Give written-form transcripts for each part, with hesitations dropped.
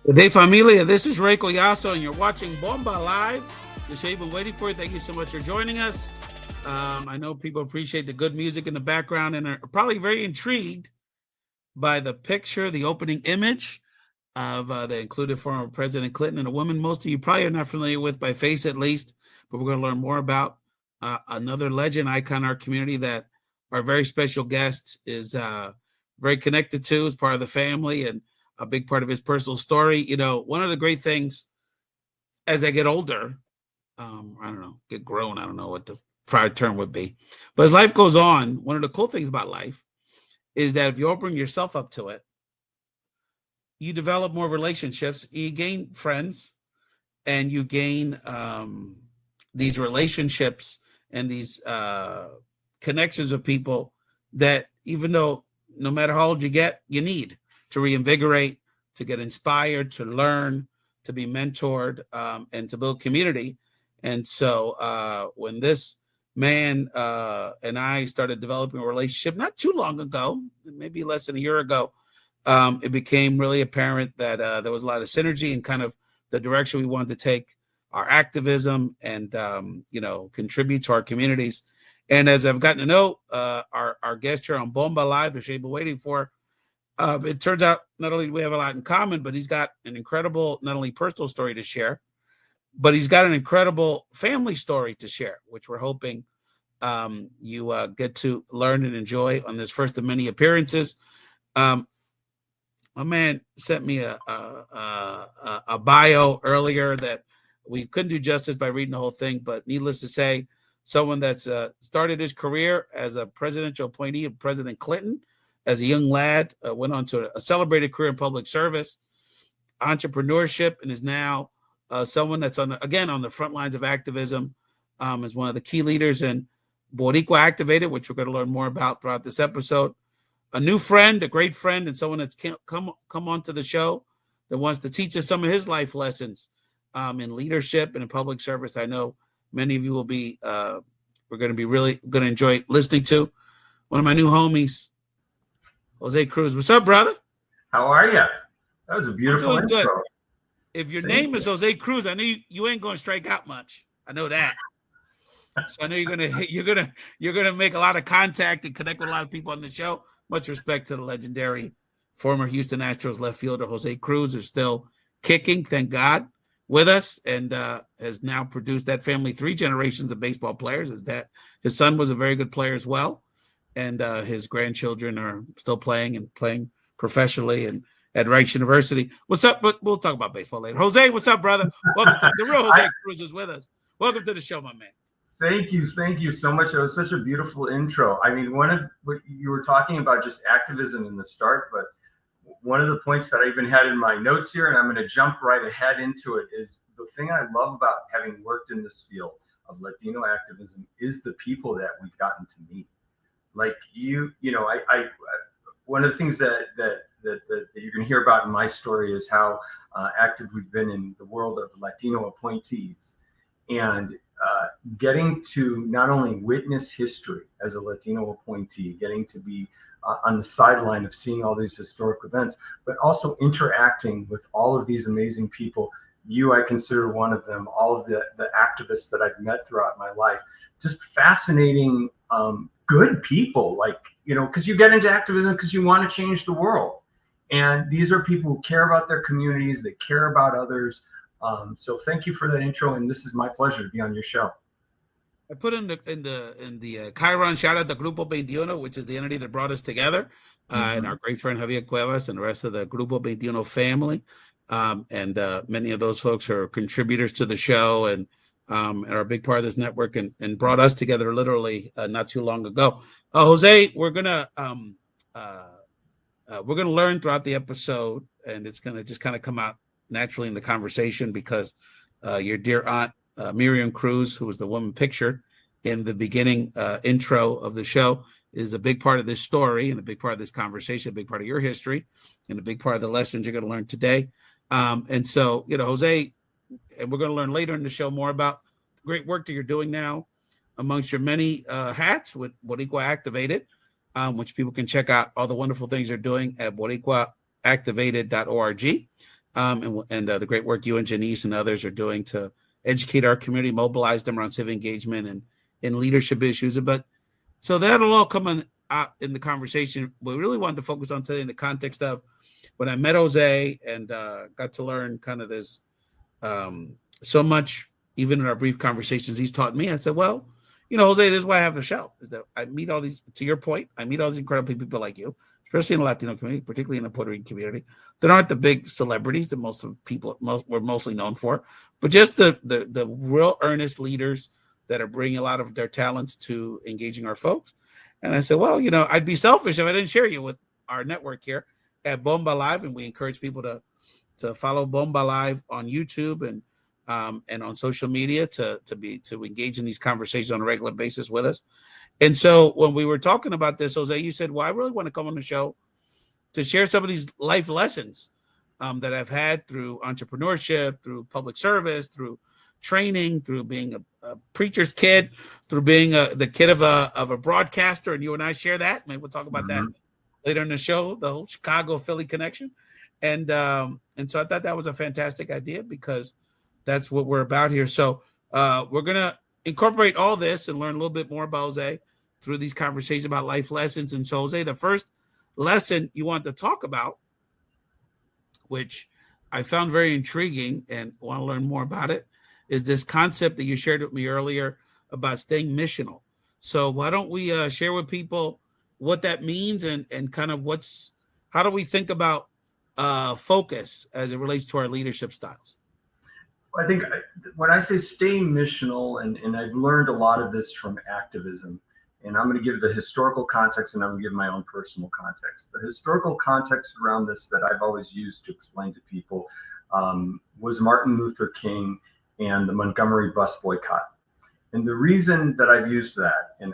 Good day, familia. This is Ray Collazo, and you're watching Bomba live. The show you've been waiting for. Thank you so much for joining us. I know people appreciate the good music in the background and are probably very intrigued by the picture, the opening image of the included former President Clinton and a woman most of you probably are not familiar with by face at least, but we're going to learn more about another legend, icon in our community that our very special guest is very connected to as part of the family and a big part of his personal story. You know, one of the great things as I get older, I don't know, get grown, I don't know what the prior term would be, but as life goes on, one of the cool things about life is that if you open yourself up to it, you develop more relationships, you gain friends, and you gain these relationships and these connections with people that even though no matter how old you get, you need to reinvigorate, to get inspired, to learn, to be mentored, and to build community. And so when this man and I started developing a relationship not too long ago, maybe less than a year ago, it became really apparent that there was a lot of synergy in kind of the direction we wanted to take our activism and, contribute to our communities. And as I've gotten to know our guest here on Bomba Live, the show you've been waiting for, it turns out not only do we have a lot in common, but he's got an incredible, not only personal story to share, but he's got an incredible family story to share, which we're hoping you get to learn and enjoy on this first of many appearances. My man sent me a bio earlier that we couldn't do justice by reading the whole thing, but needless to say, someone that's started his career as a presidential appointee of President Clinton, as a young lad, went on to a celebrated career in public service, entrepreneurship, and is now someone that's on the front lines of activism, is one of the key leaders in Boricua Activated, which we're going to learn more about throughout this episode. A new friend, a great friend, and someone that's come onto the show that wants to teach us some of his life lessons in leadership and in public service. I know many of you will be, we're going to be really going to enjoy listening to. One of my new homies, Jose Cruz. What's up, brother? How are you? That was a beautiful intro. Good. If your name is Jose Cruz, I know you ain't going to strike out much. I know that. So I know you're gonna make a lot of contact and connect with a lot of people on the show. Much respect to the legendary former Houston Astros left fielder Jose Cruz, who's still kicking, thank God, with us, and has now produced that family 3 generations of baseball players. His son was a very good player as well. And his grandchildren are still playing and playing professionally and at Rice University. What's up? But we'll talk about baseball later. Jose, what's up, brother? Welcome to the real Jose Cruz is with us. Welcome to the show, my man. Thank you so much. That was such a beautiful intro. I mean, one of what you were talking about, just activism in the start, but one of the points that I even had in my notes here, and I'm going to jump right ahead into it, is the thing I love about having worked in this field of Latino activism is the people that we've gotten to meet. Like I one of the things that you're going to hear about in my story is how active we've been in the world of Latino appointees, and getting to not only witness history as a Latino appointee, getting to be on the sideline of seeing all these historic events, but also interacting with all of these amazing people. I consider one of them, all of the activists that I've met throughout my life, just fascinating, good people, because you get into activism because you want to change the world. And these are people who care about their communities, they care about others. So thank you for that intro, and this is my pleasure to be on your show. I put in the Chiron shout out the Grupo 21, which is the entity that brought us together, and our great friend Javier Cuevas and the rest of the Grupo 21 family. And many of those folks are contributors to the show and are a big part of this network and brought us together literally not too long ago. Jose, we're gonna learn throughout the episode, and it's gonna just kind of come out naturally in the conversation because your dear aunt Miriam Cruz, who was the woman pictured in the beginning intro of the show, is a big part of this story and a big part of this conversation, a big part of your history, and a big part of the lessons you're going to learn today. And so, Jose, and we're going to learn later in the show more about the great work that you're doing now amongst your many hats with Boricua Activated, which people can check out all the wonderful things they're doing at BORICUACTIVATED.org. and the great work you and Janice and others are doing to educate our community, mobilize them around civic engagement and leadership issues. But so that'll all come out in the conversation. We really wanted to focus on today in the context of when I met Jose and got to learn kind of this so much, even in our brief conversations, he's taught me. I said, well, Jose, this is why I have the show, is that I meet all these, to your point, I meet all these incredible people like you, especially in the Latino community, particularly in the Puerto Rican community, that aren't the big celebrities that we're mostly known for, but just the real earnest leaders that are bringing a lot of their talents to engaging our folks. And I said, well, I'd be selfish if I didn't share you with our network here at Bomba Live, and we encourage people to follow Bomba Live on YouTube and on social media to engage in these conversations on a regular basis with us. And so when we were talking about this, Jose, you said, well, I really want to come on the show to share some of these life lessons that I've had through entrepreneurship, through public service, through training, through being a preacher's kid, through being the kid of a broadcaster. And you and I share that. Maybe we'll talk about that later in the show, the whole Chicago-Philly connection. And so I thought that was a fantastic idea, because that's what we're about here. So we're going to incorporate all this and learn a little bit more about Jose through these conversations about life lessons. And so, Jose, the first lesson you want to talk about, which I found very intriguing and want to learn more about it, is this concept that you shared with me earlier about staying missional. So why don't we share with people what that means and kind of how do we think about focus as it relates to our leadership styles? I think when I say stay missional, and I've learned a lot of this from activism, and I'm going to give the historical context and I'm going to give my own personal context. The historical context around this that I've always used to explain to people was Martin Luther King and the Montgomery bus boycott. And the reason that I've used that, and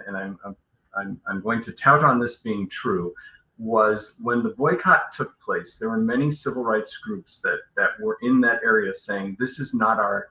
I'm going to tout on this being true, was when the boycott took place, there were many civil rights groups that were in that area saying, this is not our,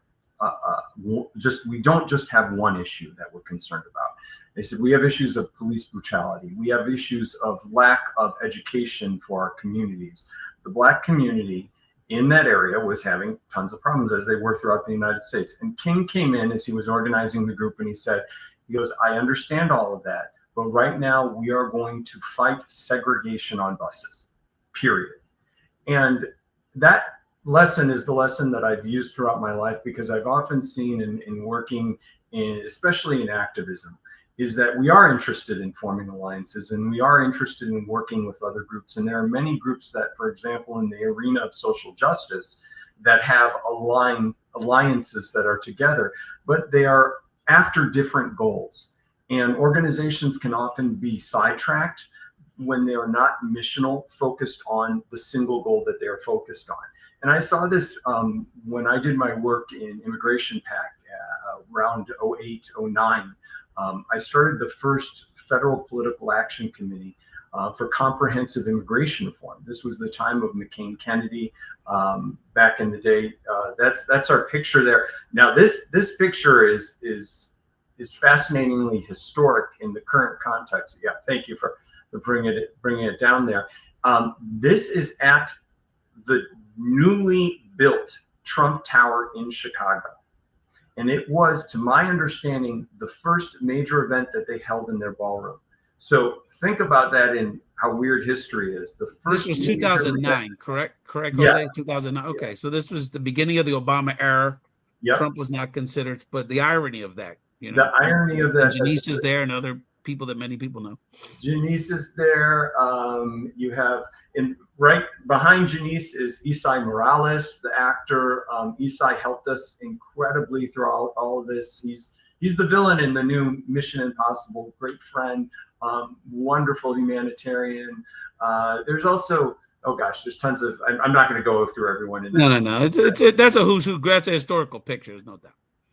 we don't just have one issue that we're concerned about. They said, we have issues of police brutality. We have issues of lack of education for our communities. The Black community in that area was having tons of problems, as they were throughout the United States. And King came in as he was organizing the group, and he goes, I understand all of that, but right now we are going to fight segregation on buses, period. And that lesson is the lesson that I've used throughout my life, because I've often seen in working especially in activism, is that we are interested in forming alliances, and we are interested in working with other groups. And there are many groups that, for example, in the arena of social justice, that have alliances that are together, but they are after different goals. And organizations can often be sidetracked when they are not missional, focused on the single goal that they are focused on. And I saw this when I did my work in Immigration PAC around 08, 09. I started the first federal political action committee for comprehensive immigration reform. This was the time of McCain-Kennedy back in the day. That's our picture there. Now this picture is fascinatingly historic in the current context. Yeah, thank you for bringing it down there. This is at the newly built Trump Tower in Chicago. And it was, to my understanding, the first major event that they held in their ballroom. So think about that in how weird history is. This was 2009, correct? Correct, Jose? Yeah. 2009. Okay, so this was the beginning of the Obama era. Yep. Trump was not considered, but the irony of that, the irony of that. Janice is there, and other people that many people know. Janice is there. You have right behind Janice is Isai Morales, the actor. Isai helped us incredibly throughout all of this. He's the villain in the new Mission Impossible. Great friend, wonderful humanitarian. There's also, oh gosh, there's tons of. I'm not going to go through everyone. No. That's a who's who. That's a historical picture, there's no doubt.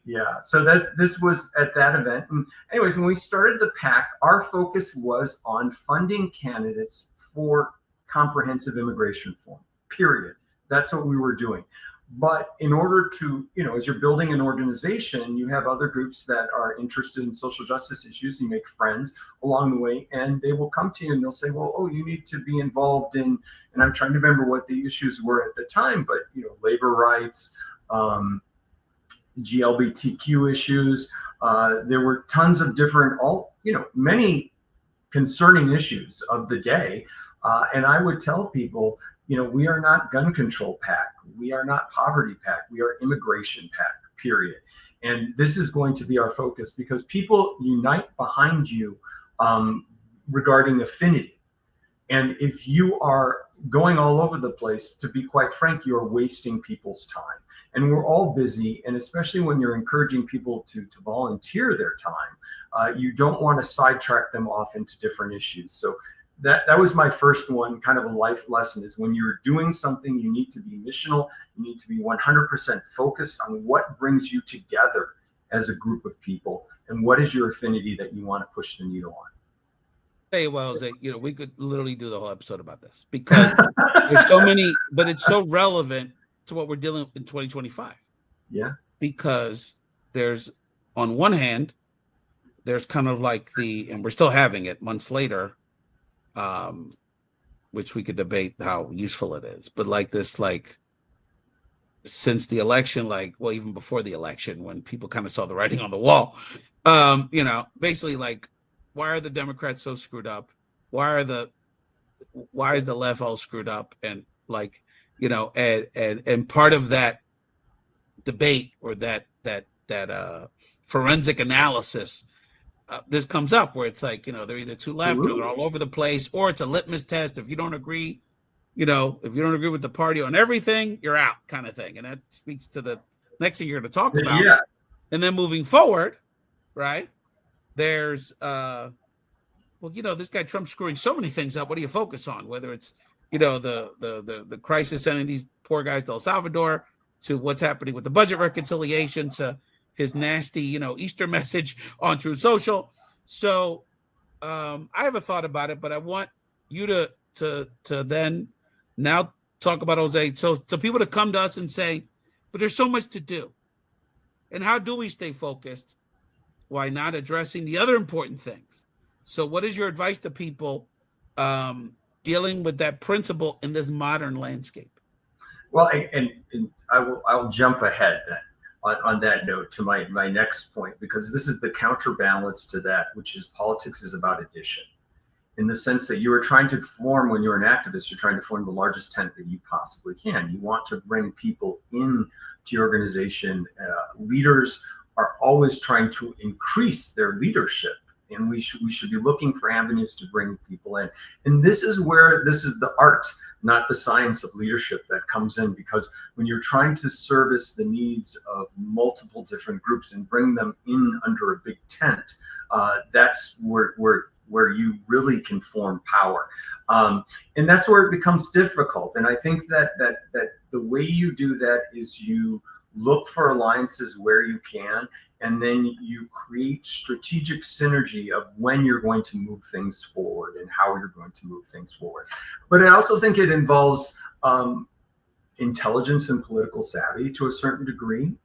Yeah, so this was at that event. And anyways, when we started the PAC, our focus was on funding candidates for comprehensive immigration reform, period. That's what we were doing. But in order to, as you're building an organization, you have other groups that are interested in social justice issues. You make friends along the way, and they will come to you and they'll say, well, oh, you need to be involved in, and I'm trying to remember what the issues were at the time, but, labor rights, GLBTQ issues. There were tons of different, many concerning issues of the day. And I would tell people, we are not gun control PAC. We are not poverty PAC. We are immigration PAC, period. And this is going to be our focus because people unite behind you regarding affinity. And if you are going all over the place, to be quite frank, you're wasting people's time. And we're all busy, and especially when you're encouraging people to volunteer their time, you don't want to sidetrack them off into different issues. So that was my first one, kind of a life lesson, is when you're doing something, you need to be missional. You need to be 100% focused on what brings you together as a group of people, and what is your affinity that you want to push the needle on. Hey, well, Jose, we could literally do the whole episode about this because there's so many, but it's so relevant to what we're dealing with in 2025. Yeah. Because there's, on one hand, there's kind of like and we're still having it months later, which we could debate how useful it is, but since the election, even before the election, when people kind of saw the writing on the wall, basically why are the Democrats so screwed up? Why is the left all screwed up? And and part of that debate or that forensic analysis, this comes up where it's they're either too left or they're all over the place, or it's a litmus test. If you don't agree, if you don't agree with the party on everything, you're out, kind of thing. And that speaks to the next thing you're going to talk about. Yeah. And then moving forward, right? There's this guy Trump's screwing so many things up. What do you focus on? Whether it's the crisis sending these poor guys to El Salvador, to what's happening with the budget reconciliation, to his nasty Easter message on Truth Social. So I have a thought about it, but I want you to then now talk about Jose. So people to come to us and say, but there's so much to do, and how do we stay focused? Why not addressing the other important things? So what is your advice to people dealing with that principle in this modern landscape? Well, and I'll jump ahead then on that note to my next point, because this is the counterbalance to that, which is politics is about addition, in the sense that you are trying to form, when you're an activist, you're trying to form the largest tent that you possibly can. You want to bring people in to your organization. Leaders are always trying to increase their leadership, and we should be looking for avenues to bring people in. And this is the art, not the science of leadership, that comes in, because when you're trying to service the needs of multiple different groups and bring them in under a big tent, that's where you really can form power. And that's where it becomes difficult. And I think that the way you do that is you look for alliances where you can, and then you create strategic synergy of when you're going to move things forward and how you're going to move things forward. But I also think it involves intelligence and political savvy to a certain degree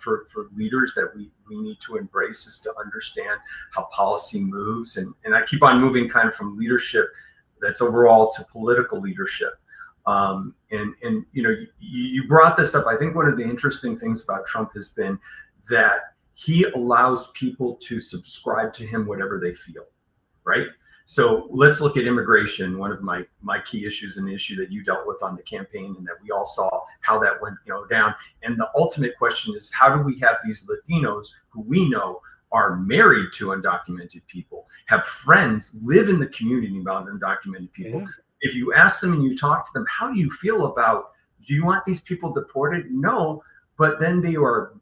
for leaders that we need to embrace, is to understand how policy moves. And I keep on moving kind of from leadership that's overall to political leadership. And you brought this up. I think one of the interesting things about Trump has been that he allows people to subscribe to him whatever they feel, right? So let's look at immigration, one of my key issues, and the issue that you dealt with on the campaign, and that we all saw how that went down. And the ultimate question is, how do we have these Latinos who we know are married to undocumented people, have friends, live in the community about undocumented people? Yeah. If you ask them and you talk to them, how do you feel about, do you want these people deported? No, but then they are,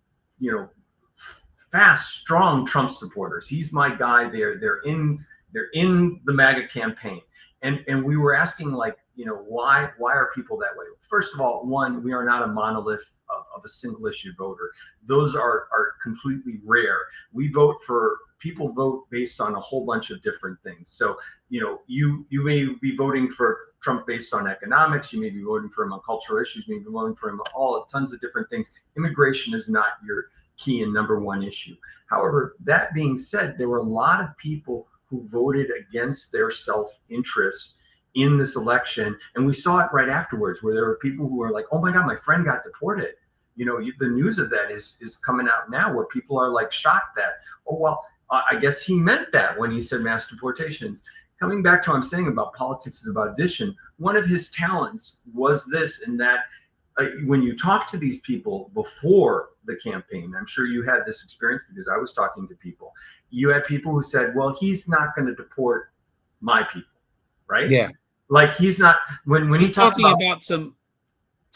fast, strong Trump supporters. He's my guy. They're in the MAGA campaign. And we were asking, like, why are people that way? First of all, one, we are not a monolith of a single issue voter. Those are completely rare. People vote based on a whole bunch of different things. So, you may be voting for Trump based on economics. You may be voting for him on cultural issues. You may be voting for him on tons of different things. Immigration is not your key and number one issue. However, that being said, there were a lot of people who voted against their self-interest in this election. And we saw it right afterwards, where there were people who were like, oh my God, my friend got deported. The news of that is coming out now, where people are like shocked that, oh, well, I guess he meant that when he said mass deportations. Coming back to what I'm saying about politics is about addition, one of his talents was this, in that when you talk to these people before the campaign, I'm sure you had this experience because I was talking to people. You had people who said, well, he's not going to deport my people, right? Yeah. Like, he's not, when he's he talks about some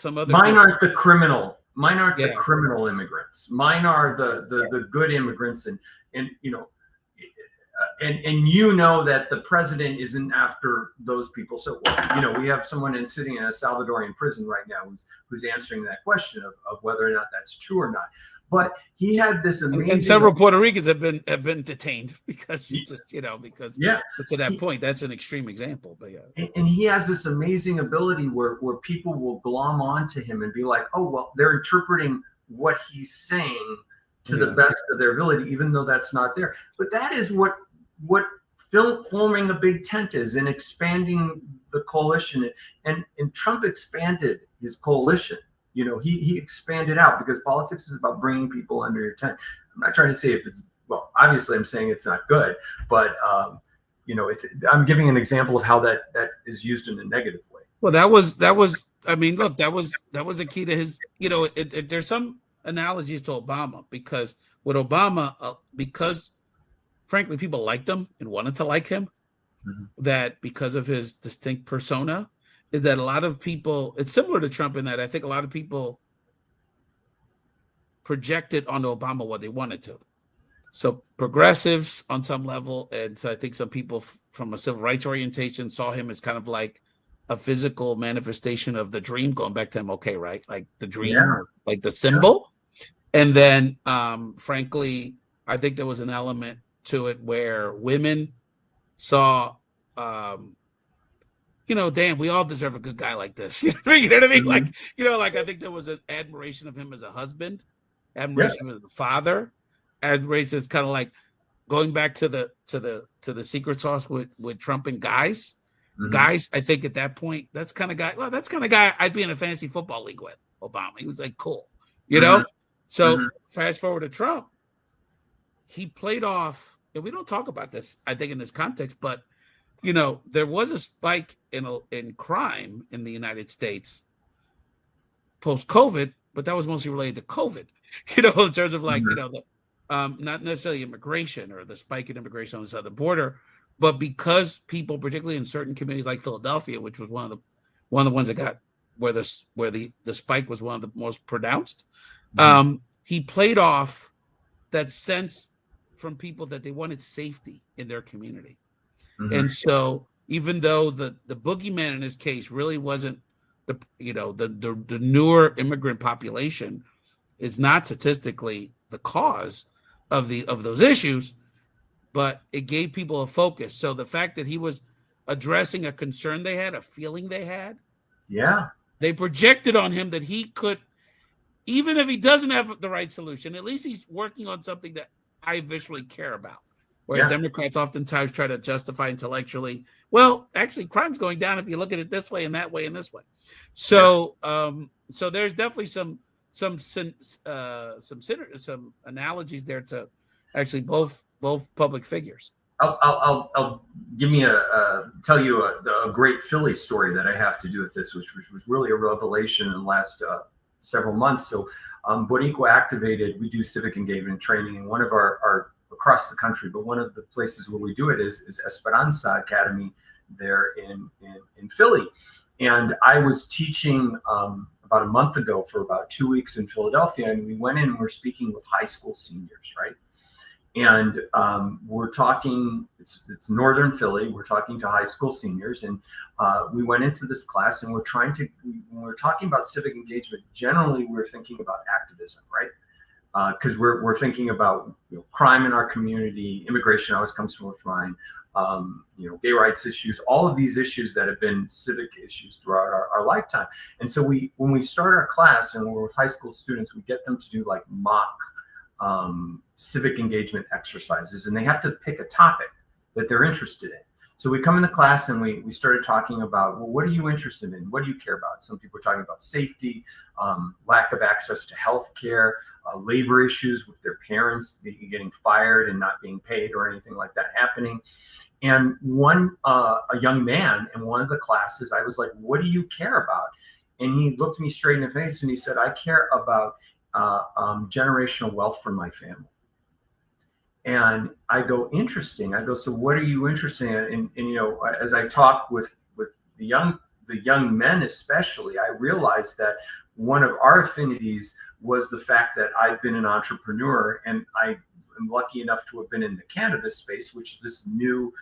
other mine people. aren't the criminal. Mine aren't the criminal immigrants. Mine are the good immigrants, and that the president isn't after those people. So we have someone sitting in a Salvadorian prison right now who's answering that question of whether or not that's true or not. But he had this amazing. And several Puerto Ricans have been detained because to that point, that's an extreme example. But and he has this amazing ability where people will glom onto him and be like, oh, well, they're interpreting what he's saying to the best of their ability, even though that's not there. But that is what forming a big tent is, and expanding the coalition. And Trump expanded his coalition. He expanded out, because politics is about bringing people under your tent. I'm not trying to say well, obviously I'm saying it's not good, but I'm giving an example of how that is used in a negative way. Well, that was I mean, look, that was a key to his, there's some analogies to Obama, because with Obama, because frankly, people liked him and wanted to like him, that because of his distinct persona, is that a lot of people, it's similar to Trump in that I think a lot of people projected onto Obama what they wanted to. So progressives on some level, and so I think some people from a civil rights orientation saw him as kind of like a physical manifestation of the dream, going back to MLK, right? Like the dream, like the symbol. And then, frankly, I think there was an element to it where women saw, damn, we all deserve a good guy like this. You know what I mean? Like I think there was an admiration of him as a husband, admiration of him as a father, admiration is kind of like going back to the secret sauce with Trump and guys. Guys, I think at that point, that's kind of guy I'd be in a fantasy football league with. Obama. He was like, cool, So fast forward to Trump, he played off, and we don't talk about this, I think, in this context, but there was a spike in crime in the United States post-COVID, but that was mostly related to COVID, in terms of like, not necessarily immigration or the spike in immigration on the southern border, but because people, particularly in certain communities like Philadelphia, which was one of the ones that got where the spike was one of the most pronounced, he played off that sense from people that they wanted safety in their community. And so even though the boogeyman in this case really wasn't the newer immigrant population is not statistically the cause of those issues, but it gave people a focus. So the fact that he was addressing a concern they had, a feeling they had, they projected on him that he could, even if he doesn't have the right solution, at least he's working on something that I visually care about. Whereas Democrats oftentimes try to justify intellectually, well, actually, crime's going down if you look at it this way and that way and this way. So, so there's definitely some analogies there to actually both public figures. I'll tell you a great Philly story that I have to do with this, which was really a revelation in the last several months. So, Boricua Activated, we do civic engagement training, and one of our across the country, but one of the places where we do it is Esperanza Academy there in Philly. And I was teaching about a month ago for about 2 weeks in Philadelphia, and we went in and we're speaking with high school seniors, right? And we're talking, it's Northern Philly. We're talking to high school seniors, and we went into this class, and when we're talking about civic engagement, generally we're thinking about activism, right? Because we're thinking about crime in our community, immigration always comes to mind, gay rights issues, all of these issues that have been civic issues throughout our lifetime. And so when we start our class and we're with high school students, we get them to do like mock civic engagement exercises, and they have to pick a topic that they're interested in. So we come into class and we started talking about, well, what are you interested in? What do you care about? Some people are talking about safety, lack of access to health care, labor issues with their parents getting fired and not being paid or anything like that happening. And a young man in one of the classes, I was like, what do you care about? And he looked me straight in the face and he said, I care about generational wealth for my family. And I go, interesting. I go, so what are you interested in? And as I talk with the young men especially, I realized that one of our affinities was the fact that I've been an entrepreneur, and I am lucky enough to have been in the cannabis space, which is this new,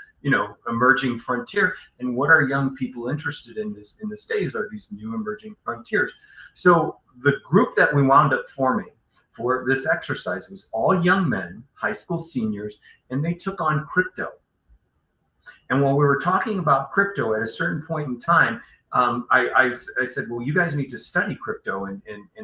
emerging frontier. And what are young people interested in these days are these new emerging frontiers. So the group that we wound up forming for this exercise was all young men, high school seniors, and they took on crypto. And while we were talking about crypto at a certain point in time, I said, well, you guys need to study crypto. And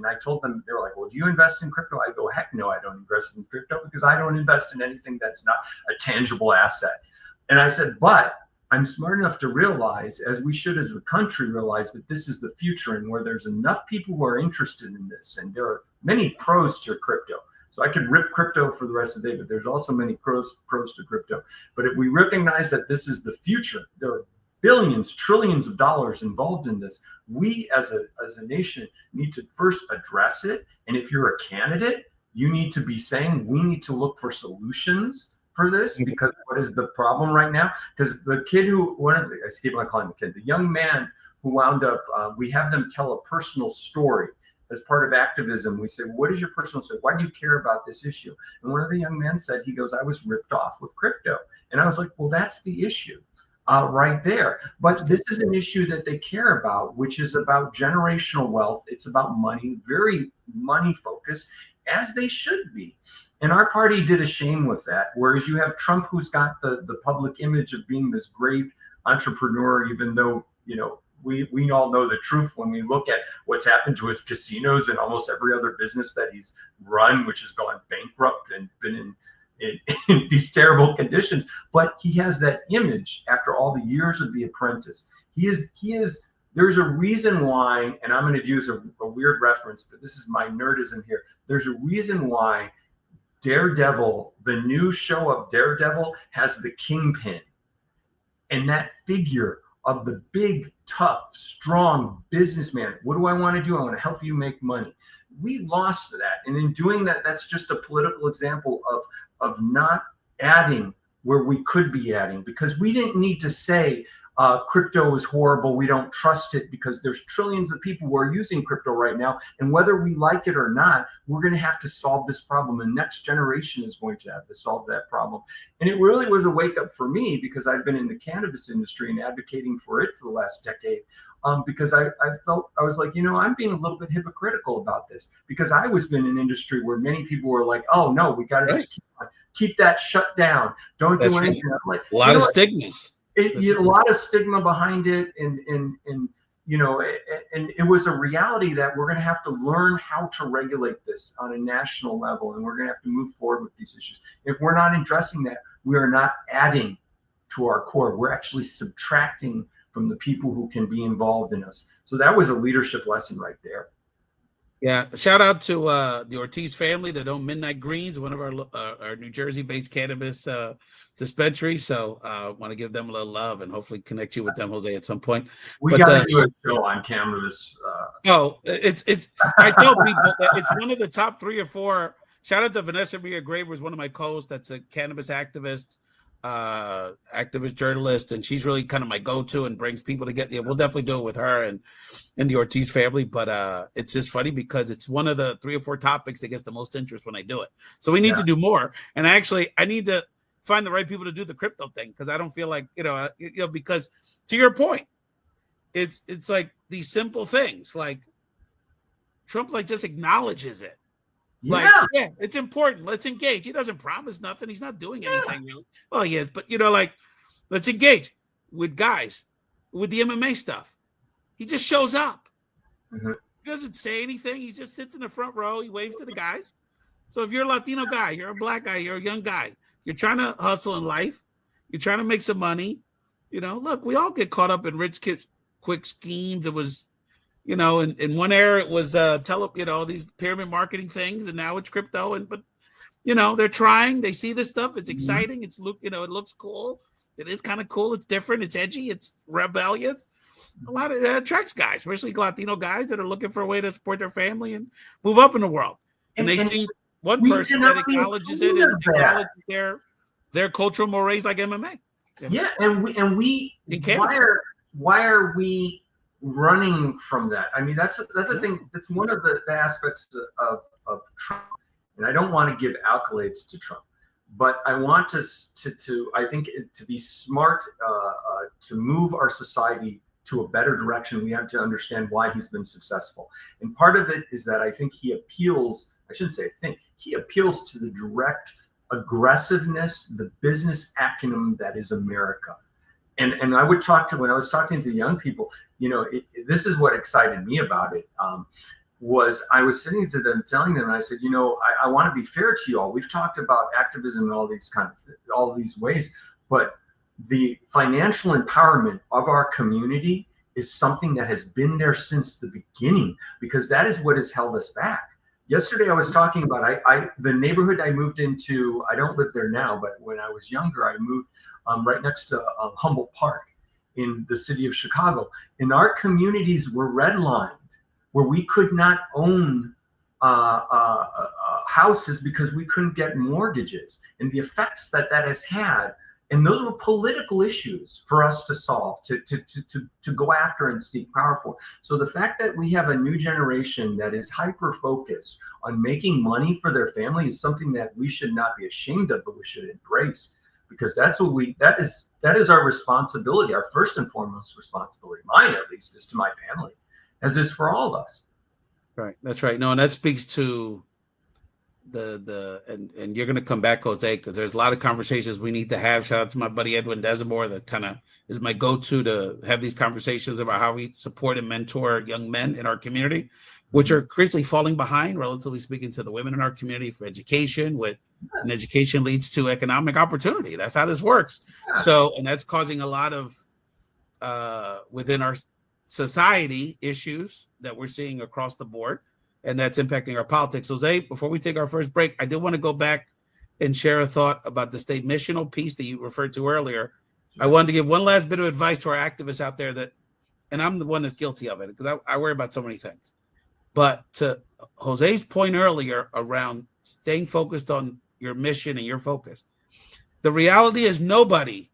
I told them, they were like, well, do you invest in crypto? I go, heck no, I don't invest in crypto, because I don't invest in anything that's not a tangible asset. And I said, but I'm smart enough to realize, as we should as a country realize, that this is the future, and where there's enough people who are interested in this, and there are many pros to crypto. So I could rip crypto for the rest of the day, but there's also many pros to crypto. But if we recognize that this is the future, there are billions, trillions of dollars involved in this. We as a nation need to first address it. And if you're a candidate, you need to be saying, we need to look for solutions for this, because what is the problem right now? Because the kid I keep on calling him a kid, the young man who wound up, we have them tell a personal story as part of activism. We say, what is your personal story? Why do you care about this issue? And one of the young men said, he goes, I was ripped off with crypto. And I was like, well, that's the issue right there. But this is an issue that they care about, which is about generational wealth. It's about money, very money focused, as they should be. And our party did a shame with that. Whereas you have Trump, who's got the public image of being this great entrepreneur, even though, we all know the truth when we look at what's happened to his casinos and almost every other business that he's run, which has gone bankrupt and been in these terrible conditions. But he has that image after all the years of The Apprentice. He is. There's a reason why, and I'm going to use a weird reference, but this is my nerdism here. There's a reason why Daredevil, the new show of Daredevil, has the Kingpin, and that figure of the big, tough, strong businessman. What do I want to do? I want to help you make money. We lost that. And in doing that, that's just a political example of not adding where we could be adding, because we didn't need to say crypto is horrible, we don't trust it, because there's trillions of people who are using crypto right now. And whether we like it or not, we're going to have to solve this problem. The next generation is going to have to solve that problem. And it really was a wake up for me, because I've been in the cannabis industry and advocating for it for the last decade. Because I felt, I was like, I'm being a little bit hypocritical about this, because I was in an industry where many people were like, oh no, we got to just keep that shut down. Don't do anything. Right. Like, a lot of stigmas. A lot of stigma behind it, and it was a reality that we're going to have to learn how to regulate this on a national level, and we're going to have to move forward with these issues. If we're not addressing that, we are not adding to our core. We're actually subtracting from the people who can be involved in us. So that was a leadership lesson right there. Yeah, shout out to the Ortiz family that own Midnight Greens, one of our New Jersey-based cannabis dispensary. So I want to give them a little love and hopefully connect you with them, Jose, at some point. We got to do a show on cannabis. It's I tell people that it's one of the top 3 or 4. Shout out to Vanessa Maria Graver, was one of my co-hosts. That's a cannabis activist. activist journalist, and she's really kind of my go-to and brings people together. Yeah, we'll definitely do it with her and the Ortiz family. But it's just funny because it's one of the 3 or 4 topics that gets the most interest when I do it. So we need to do more. And actually, I need to find the right people to do the crypto thing, because I don't feel like, because to your point, it's like these simple things, like Trump just acknowledges it. Yeah, it's important. Let's engage. He doesn't promise nothing. He's not doing anything really. Well, he is, but let's engage with guys with the MMA stuff. He just shows up. Mm-hmm. He doesn't say anything. He just sits in the front row. He waves to the guys. So if you're a Latino guy, you're a black guy, you're a young guy, you're trying to hustle in life, you're trying to make some money. Look, we all get caught up in rich kids, quick schemes. It was, in one era it was these pyramid marketing things, and now it's crypto. But they're trying. They see this stuff. It's exciting. It looks cool. It is kind of cool. It's different. It's edgy. It's rebellious. A lot of attracts guys, especially Latino guys that are looking for a way to support their family and move up in the world. And they see one person that acknowledges it and acknowledges their cultural mores like MMA. Yeah, and we why are we running from that? I mean, that's a thing. That's one of the aspects of Trump, and I don't want to give accolades to Trump, but I want us to I think to be smart, to move our society to a better direction. We have to understand why he's been successful, and part of it is that I think he appeals. I shouldn't say I think he appeals to the direct aggressiveness, the business acumen that is America. And I would when I was talking to young people, this is what excited me about it, was I was sitting to them, telling them, and I said, I want to be fair to you all. We've talked about activism in all these ways, but the financial empowerment of our community is something that has been there since the beginning, because that is what has held us back. Yesterday, I was talking about the neighborhood I moved into. I don't live there now, but when I was younger, I moved right next to Humboldt Park in the city of Chicago. And our communities were redlined, where we could not own houses because we couldn't get mortgages, and the effects that has had. And those were political issues for us to solve, to go after and seek power for. So the fact that we have a new generation that is hyper-focused on making money for their family is something that we should not be ashamed of, but we should embrace, because that is our responsibility, our first and foremost responsibility, mine at least, is to my family, as is for all of us. Right, that's right. No, and that speaks to and you're going to come back, Jose, because there's a lot of conversations we need to have. Shout out to my buddy Edwin Desamore, that kind of is my go-to to have these conversations about how we support and mentor young men in our community, which are increasingly falling behind, relatively speaking, to the women in our community for education. And education leads to economic opportunity. That's how this works. So, and that's causing a lot of within our society issues that we're seeing across the board. And that's impacting our politics. Jose, before we take our first break, I did want to go back and share a thought about the state missional piece that you referred to earlier. I wanted to give one last bit of advice to our activists out there and I'm the one that's guilty of it, because I worry about so many things. But to Jose's point earlier around staying focused on your mission and your focus, the reality is nobody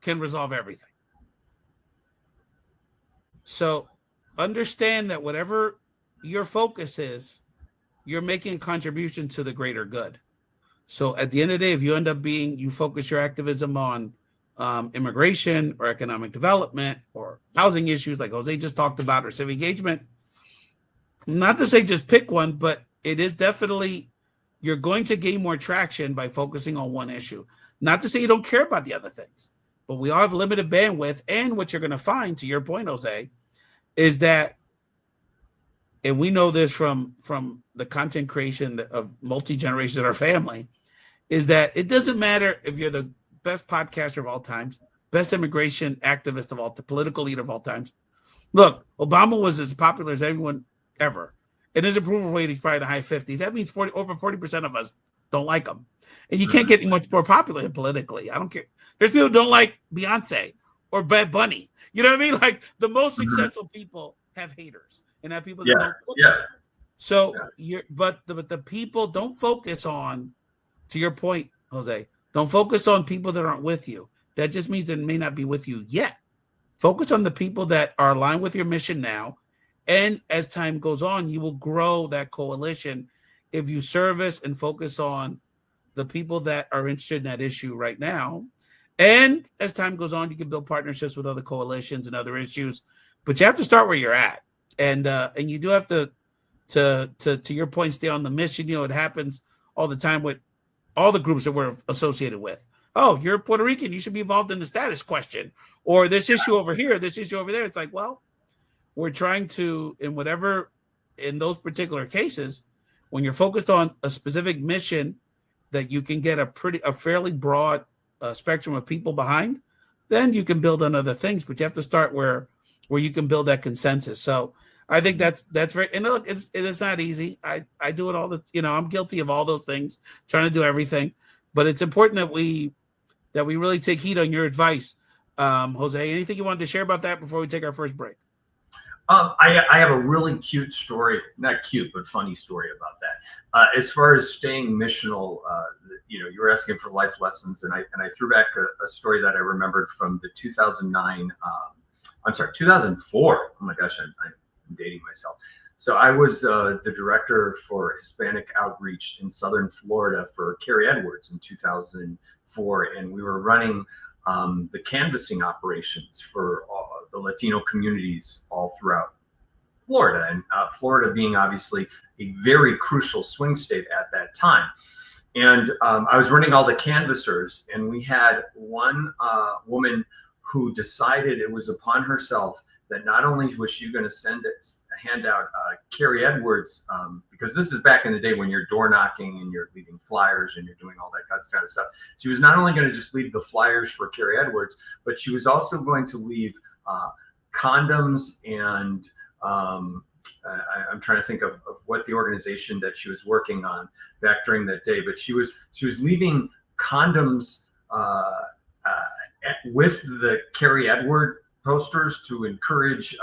can resolve everything. So understand that whatever your focus is, you're making a contribution to the greater good. So at the end of the day, if you end up you focus your activism on immigration or economic development or housing issues like Jose just talked about, or civic engagement, not to say just pick one, but it is definitely, you're going to gain more traction by focusing on one issue. Not to say you don't care about the other things, but we all have limited bandwidth. And what you're going to find, to your point, Jose, is that, and we know this from the content creation of multi-generations in our family, is that it doesn't matter if you're the best podcaster of all times, best immigration activist of all time, political leader of all times. Look, Obama was as popular as anyone ever. And his approval rate is probably in the high 50s. That means over 40% of us don't like him. And you can't get much more popular politically. I don't care. There's people who don't like Beyonce or Bad Bunny. You know what I mean? Like, the most successful people have haters. And have people that don't look at them. So but the people don't focus on, to your point, Jose, Don't focus on people that aren't with you. That just means they may not be with you yet. Focus on the people that are aligned with your mission now. And as time goes on, you will grow that coalition if you service and focus on the people that are interested in that issue right now. And as time goes on, you can build partnerships with other coalitions and other issues. But you have to start where you're at. And you do have to your point, stay on the mission. It happens all the time with all the groups that we're associated with. Oh, you're Puerto Rican, you should be involved in the status question, or this issue over here, this issue over there. It's like, well, we're trying to, in those particular cases, when you're focused on a specific mission that you can get a fairly broad spectrum of people behind, then you can build on other things. But you have to start where you can build that consensus. So I think that's very, and look, it's not easy. I do it all I'm guilty of all those things, trying to do everything, but it's important that we really take heed on your advice. Jose, anything you wanted to share about that before we take our first break? I have a really cute story, not cute, but funny story about that. As far as staying missional, you were asking for life lessons, and I threw back a story that I remembered from the 2009, 2004. Oh my gosh, I'm dating myself. So I was the director for Hispanic outreach in Southern Florida for Carrie Edwards in 2004, and we were running the canvassing operations for the Latino communities all throughout Florida, and Florida being obviously a very crucial swing state at that time. And I was running all the canvassers, and we had one woman who decided it was upon herself that not only was she going to hand out Carrie Edwards, because this is back in the day when you're door knocking and you're leaving flyers and you're doing all that kind of stuff. She was not only going to just leave the flyers for Carrie Edwards, but she was also going to leave condoms and I'm trying to think of what the organization that she was working on back during that day, but she was leaving condoms with the Carrie Edward posters to encourage.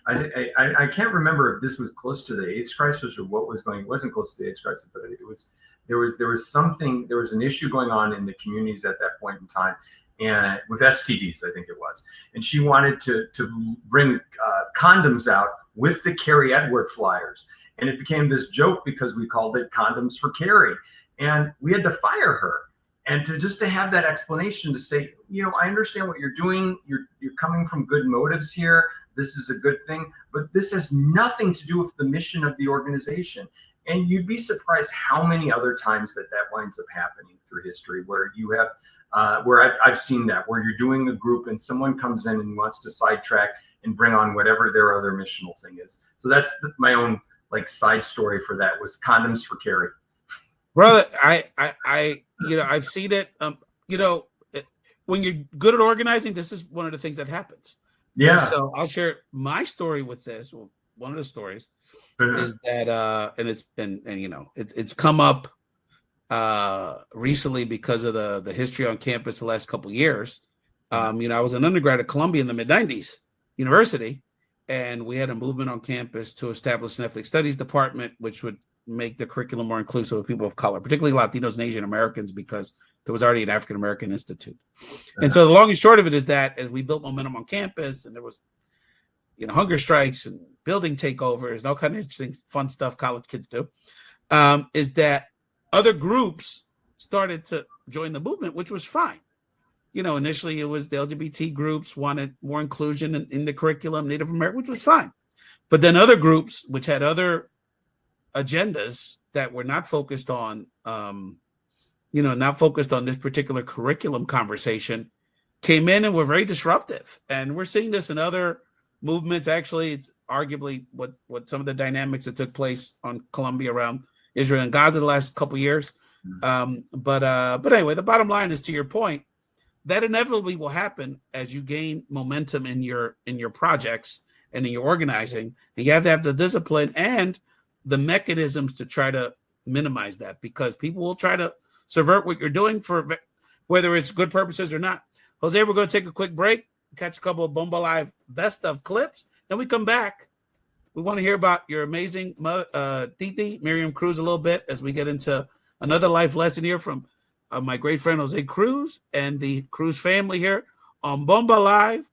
I can't remember if this was close to the AIDS crisis or what was going. It wasn't close to the AIDS crisis, but it was. There was an issue going on in the communities at that point in time, and with STDs, I think it was. And she wanted to bring condoms out with the Carrie Edward flyers, and it became this joke because we called it Condoms for Carrie, and we had to fire her. And to have that explanation to say, I understand what you're doing. You're coming from good motives here. This is a good thing, but this has nothing to do with the mission of the organization. And you'd be surprised how many other times that winds up happening through history, where you have, where I've seen that, where you're doing a group and someone comes in and wants to sidetrack and bring on whatever their other missional thing is. So that's my own side story for that, was Condoms for Carrie. Brother, I've seen it. When you're good at organizing, this is one of the things that happens. Yeah. And so I'll share my story with this. Well, one of the stories is that, and it's come up recently because of the history on campus the last couple of years. I was an undergrad at Columbia in the mid-90s university, and we had a movement on campus to establish an ethnic studies department, which would make the curriculum more inclusive of people of color, particularly Latinos and Asian Americans, because there was already an African American institute. And so the long and short of it is that as we built momentum on campus, and there was, hunger strikes and building takeovers and all kinds of interesting, fun stuff college kids do, is that other groups started to join the movement, which was fine. Initially it was the LGBT groups wanted more inclusion in the curriculum, Native American, which was fine. But then other groups, which had other agendas that were not focused on, not focused on this particular curriculum conversation, came in and were very disruptive. And we're seeing this in other movements. Actually, it's arguably what some of the dynamics that took place on Columbia around Israel and Gaza the last couple of years. But anyway, the bottom line is, to your point, that inevitably will happen as you gain momentum in your projects and in your organizing. And you have to have the discipline and the mechanisms to try to minimize that, because people will try to subvert what you're doing for whether it's good purposes or not. Jose, we're going to take a quick break, catch a couple of Bomba Live best of clips. Then we come back. We want to hear about your amazing Titi, Miriam Cruz, a little bit as we get into another life lesson here from of my great friend Jose Cruz and the Cruz family here on Bomba Live,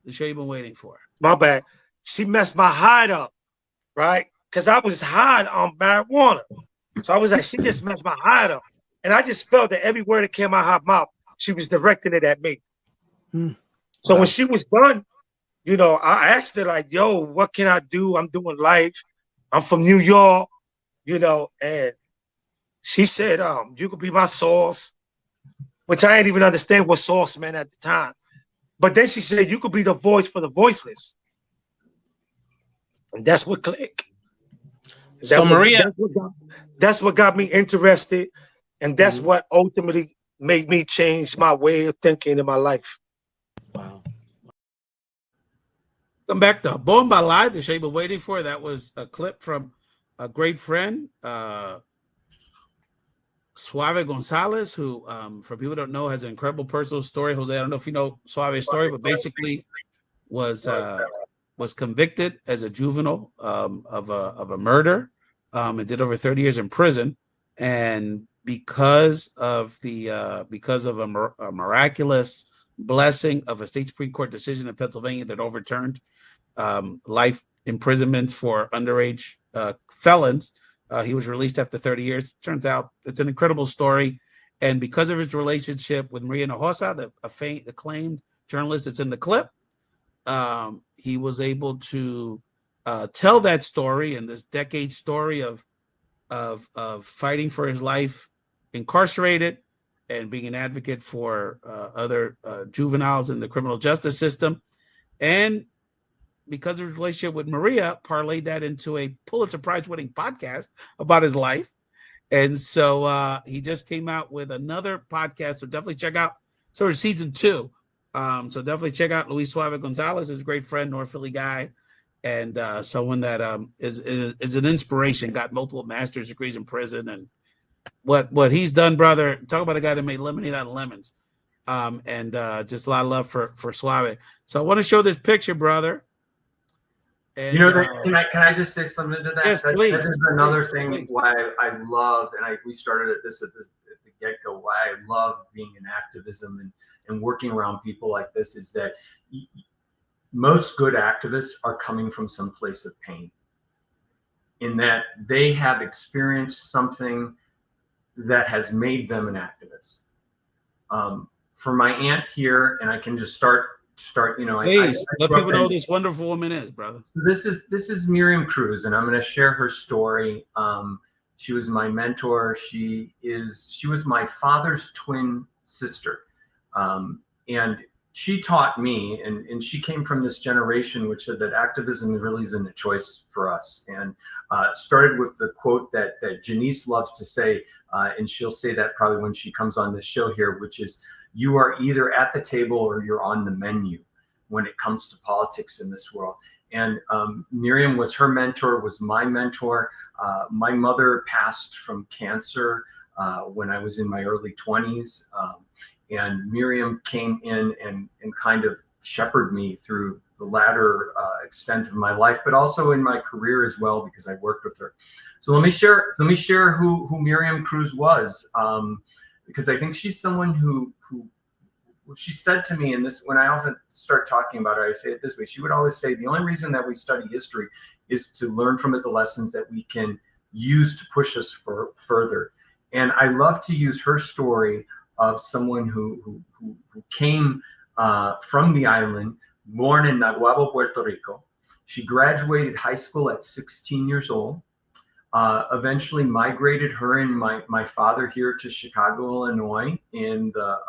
the show you've been waiting for. My bad. She messed my hide up, right? Because I was high on marijuana. So I was like, she just messed my hide up. And I just felt that every word that came out of her mouth, she was directing it at me. So when she was done, you know, I asked her like, yo, what can I do? I'm doing life. I'm from New York, you know, and she said, you could be my source, which I didn't even understand what source meant at the time. But then she said, you could be the voice for the voiceless. And that's what clicked. So Maria, that's what got me interested. And that's what ultimately made me change my way of thinking in my life. Wow. Come back to Bomba Live, the show you've been waiting for. That was a clip from a great friend, Suave Gonzalez, who, for people who don't know, has an incredible personal story. Jose, I don't know if you know Suave's story, but basically was convicted as a juvenile of a murder, and did over 30 years in prison. And because of a miraculous blessing of a state Supreme Court decision in Pennsylvania that overturned life imprisonments for underage felons, he was released after 30 years. Turns out it's an incredible story. And because of his relationship with Miriam Cruz, the acclaimed journalist that's in the clip, he was able to tell that story, and this decade story of fighting for his life incarcerated and being an advocate for other juveniles in the criminal justice system. And because of his relationship with Maria, parlayed that into a Pulitzer Prize winning podcast about his life. And so he just came out with another podcast. So definitely check out sort of season 2. So definitely check out Luis Suave Gonzalez, his great friend, North Philly guy, and someone that is an inspiration, got multiple master's degrees in prison. And what he's done, brother, talk about a guy that made lemonade out of lemons. And just a lot of love for Suave. So I want to show this picture, brother. And, you know, can I just say something to that? Yes, please. That is another thing why I love, and we started at the get-go, why I love being in activism and working around people like this, is that most good activists are coming from some place of pain, in that they have experienced something that has made them an activist. For my aunt here, and I can just start, you know, please let people know who this wonderful woman is, brother. So this is Miriam Cruz, and I'm going to share her story. She was my mentor. She was my father's twin sister, and she taught me, and she came from this generation which said that activism really isn't a choice for us, and started with the quote that Janice loves to say, and she'll say that probably when she comes on this show here, which is, you are either at the table or you're on the menu when it comes to politics in this world. And Miriam was her mentor, was my mentor. My mother passed from cancer when I was in my early 20s. And Miriam came in and kind of shepherded me through the latter extent of my life, but also in my career as well, because I worked with her. So let me share who Miriam Cruz was, because I think she's someone who she said to me, and this, when I often start talking about her, I say it this way. She would always say, the only reason that we study history is to learn from it the lessons that we can use to push us further. And I love to use her story of someone who came from the island, born in Naguabo, Puerto Rico. She graduated high school at 16 years old. Eventually migrated her and my father here to Chicago, Illinois in the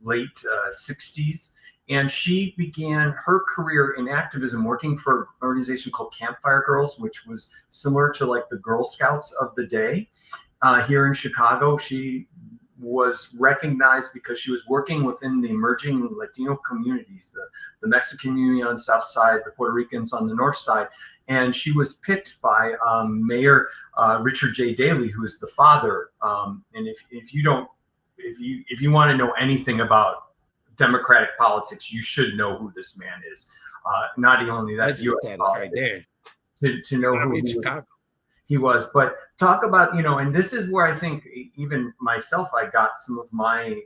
late 60s. And she began her career in activism working for an organization called Campfire Girls, which was similar to like the Girl Scouts of the day here in Chicago. She was recognized because she was working within the emerging Latino communities, the Mexican community on the south side, the Puerto Ricans on the north side. And she was picked by Mayor Richard J. Daley, who is the father. And if you want to know anything about democratic politics, you should know who this man is. Not only that, right there to know who he was, but talk about, you know, and this is where I think, even myself, I got some of my,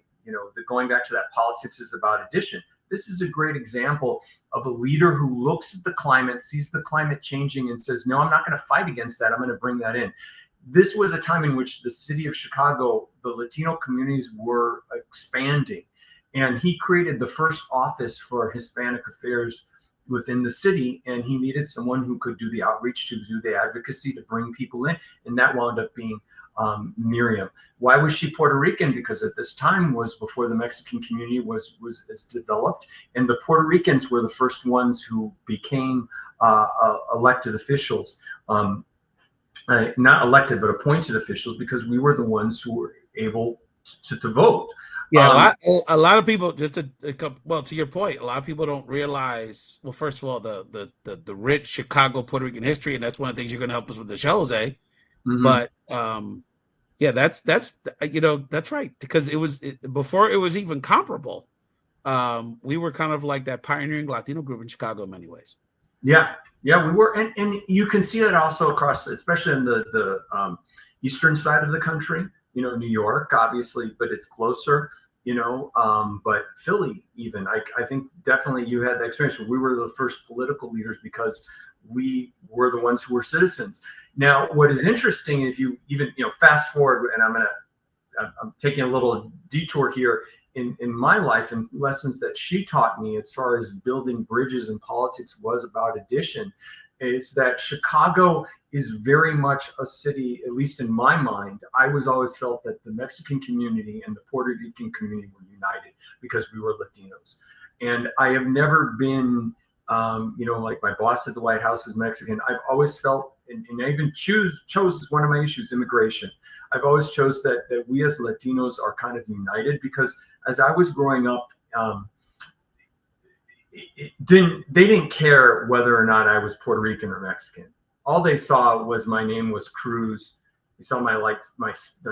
going back to that politics is about addition. This is a great example of a leader who looks at the climate, sees the climate changing, and says, no, I'm not going to fight against that. I'm going to bring that in. This was a time in which the city of Chicago, the Latino communities were expanding. And he created the first office for Hispanic affairs within the city. And he needed someone who could do the outreach, to do the advocacy, to bring people in. And that wound up being Miriam. Why was she Puerto Rican? Because at this time was before the Mexican community was as developed, and the Puerto Ricans were the first ones who became elected officials, not elected but appointed officials, because we were the ones who were able to vote. Yeah, a lot of people, just to your point, a lot of people don't realize, well, first of all, the rich Chicago Puerto Rican history, and that's one of the things you're going to help us with the shows, eh? Mm-hmm. But yeah, that's right, because before it was even comparable. We were kind of like that pioneering Latino group in Chicago in many ways. Yeah, we were, and you can see that also across, especially in the eastern side of the country. New York, obviously, but it's closer. But Philly, even, I think definitely you had that experience where we were the first political leaders because we were the ones who were citizens. Now, what is interesting, if you even, fast forward, and I'm taking a little detour here in my life, and lessons that she taught me as far as building bridges in politics was about addition, is that Chicago is very much a city, at least in my mind. I was always felt that the Mexican community and the Puerto Rican community were united because we were Latinos. And I have never been, like my boss at the White House is Mexican. I've always felt, and I even chose as one of my issues, immigration. I've always chose that we as Latinos are kind of united, because as I was growing up, they didn't care whether or not I was Puerto Rican or Mexican. All they saw was my name was Cruz. They saw my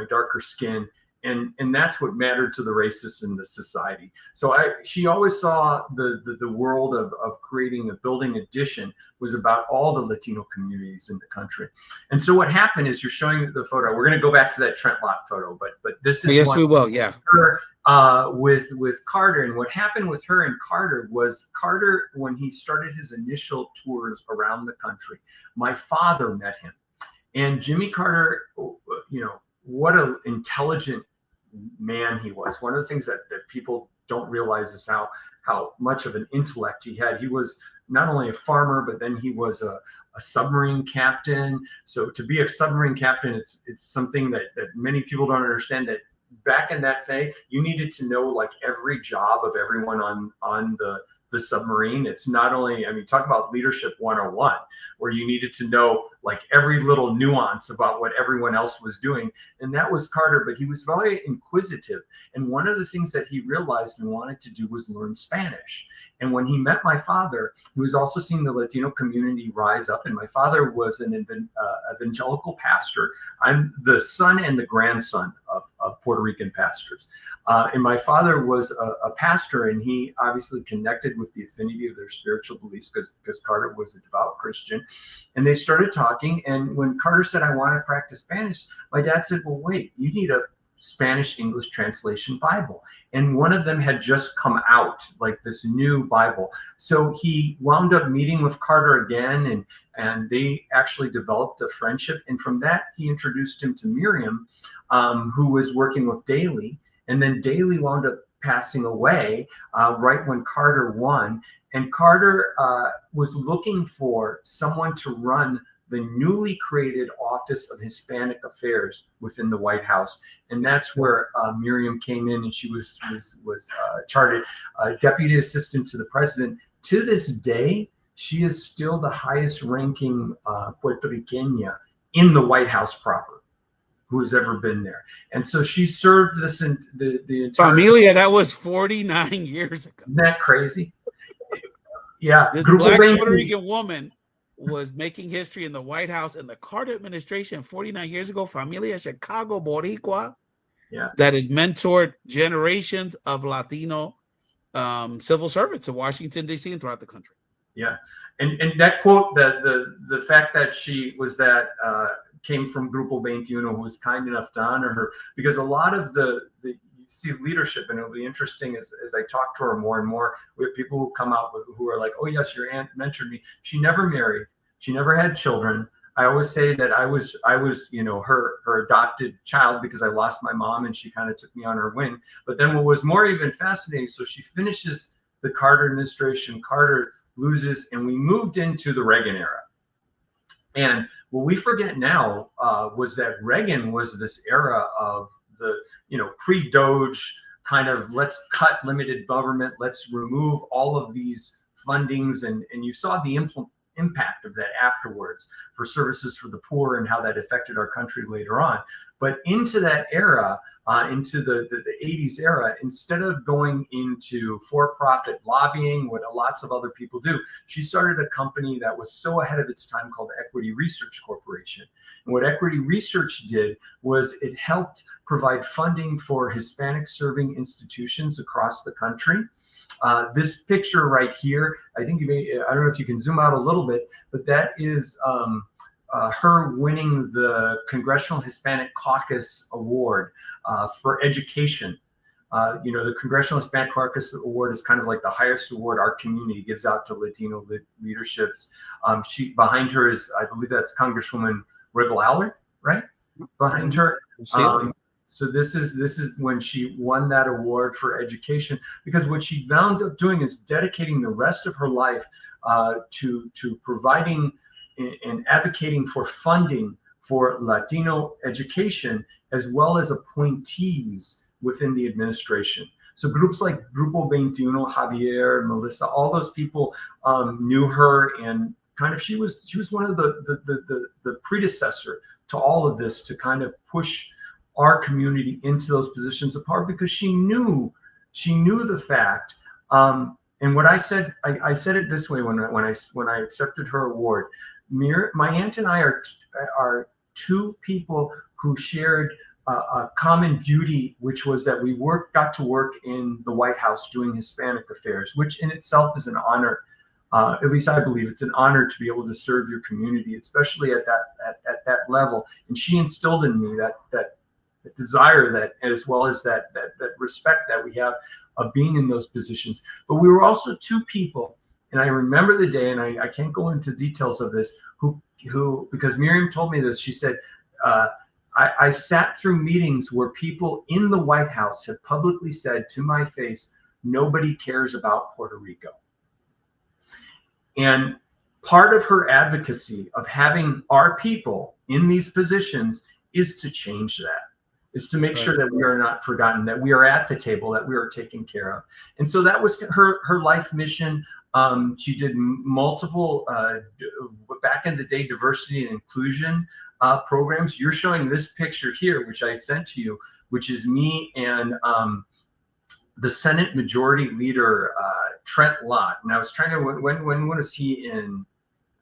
darker skin, and that's what mattered to the racists in the society. So she always saw the world of creating a building addition was about all the Latino communities in the country. And so what happened is, you're showing the photo. We're going to go back to that Trent Lott photo, but this is, yes, we will. Yeah. With Carter, and what happened with her and Carter was, Carter, when he started his initial tours around the country, my father met him, and Jimmy Carter, what an intelligent man he was. One of the things that people don't realize is how much of an intellect he had. He was not only a farmer, but then he was a submarine captain. So to be a submarine captain, it's something that many people don't understand, that back in that day, you needed to know like every job of everyone on the submarine. It's not only, talk about leadership 101, where you needed to know like every little nuance about what everyone else was doing. And that was Carter, but he was very inquisitive. And one of the things that he realized and wanted to do was learn Spanish. And when he met my father, he was also seeing the Latino community rise up. And my father was an evangelical pastor. I'm the son and the grandson of Puerto Rican pastors. And my father was a pastor, and he obviously connected with the affinity of their spiritual beliefs, because Carter was a devout Christian. And they started talking. And when Carter said, I want to practice Spanish, my dad said, well, wait, you need a Spanish-English translation Bible. And one of them had just come out, like this new Bible. So he wound up meeting with Carter again, and they actually developed a friendship. And from that, he introduced him to Miriam, who was working with Daley. And then Daley wound up passing away right when Carter won. And Carter was looking for someone to run the newly created Office of Hispanic Affairs within the White House. And that's where Miriam came in, and she was charted Deputy Assistant to the President. To this day, she is still the highest ranking Puerto Riqueña in the White House proper who has ever been there. And so she served this in the entire Familia. That was 49 years ago. Isn't that crazy? Yeah. This black Puerto Rican woman was making history in the White House in the Carter administration 49 years ago. Familia Chicago Boricua, that has mentored generations of Latino civil servants in Washington, D.C. and throughout the country. Yeah, and that quote, the fact that she was that came from Grupo 21, who was kind enough to honor her, because a lot of the you see leadership, and it'll be interesting as I talk to her more and more. We have people who come out who are like, oh yes, your aunt mentored me. She never married. She never had children. I always say that I was, her adopted child, because I lost my mom and she kind of took me on her wing. But then what was more even fascinating, so she finishes the Carter administration, Carter loses, and we moved into the Reagan era. And what we forget now was that Reagan was this era of the, pre-Doge kind of, let's cut limited government, let's remove all of these fundings, and you saw the impact of that afterwards for services for the poor and how that affected our country later on. But into that era, into the 80s era, instead of going into for-profit lobbying, what lots of other people do, she started a company that was so ahead of its time called Equity Research Corporation. And what Equity Research did was it helped provide funding for Hispanic serving institutions across the country. This picture right here, I think I don't know if you can zoom out a little bit, but that is her winning the Congressional Hispanic Caucus Award for education. The Congressional Hispanic Caucus Award is kind of like the highest award our community gives out to Latino leaderships. Behind her is, I believe that's Congresswoman Riggle, right? Behind her. So this is when she won that award for education, because what she wound up doing is dedicating the rest of her life to providing and advocating for funding for Latino education, as well as appointees within the administration. So groups like Grupo 21, Javier, Melissa, all those people knew her, and kind of she was one of the predecessor to all of this, to kind of push our community into those positions of power, because she knew the fact. And what I said it this way when I accepted her award. My aunt and I are two people who shared a common beauty, which was that we got to work in the White House doing Hispanic affairs, which in itself is an honor. At least I believe it's an honor to be able to serve your community, especially at that level. And she instilled in me that desire, that, as well as that respect that we have of being in those positions. But we were also two people, and I remember the day, and I can't go into details of this, who because Miriam told me this. She said, I sat through meetings where people in the White House have publicly said to my face, nobody cares about Puerto Rico. And part of her advocacy of having our people in these positions is to change that, is to make sure that we are not forgotten, that we are at the table, that we are taken care of. And so that was her life mission. She did multiple, back in the day, diversity and inclusion programs. You're showing this picture here, which I sent to you, which is me and the Senate Majority Leader, Trent Lott. And I was trying to, when was he in,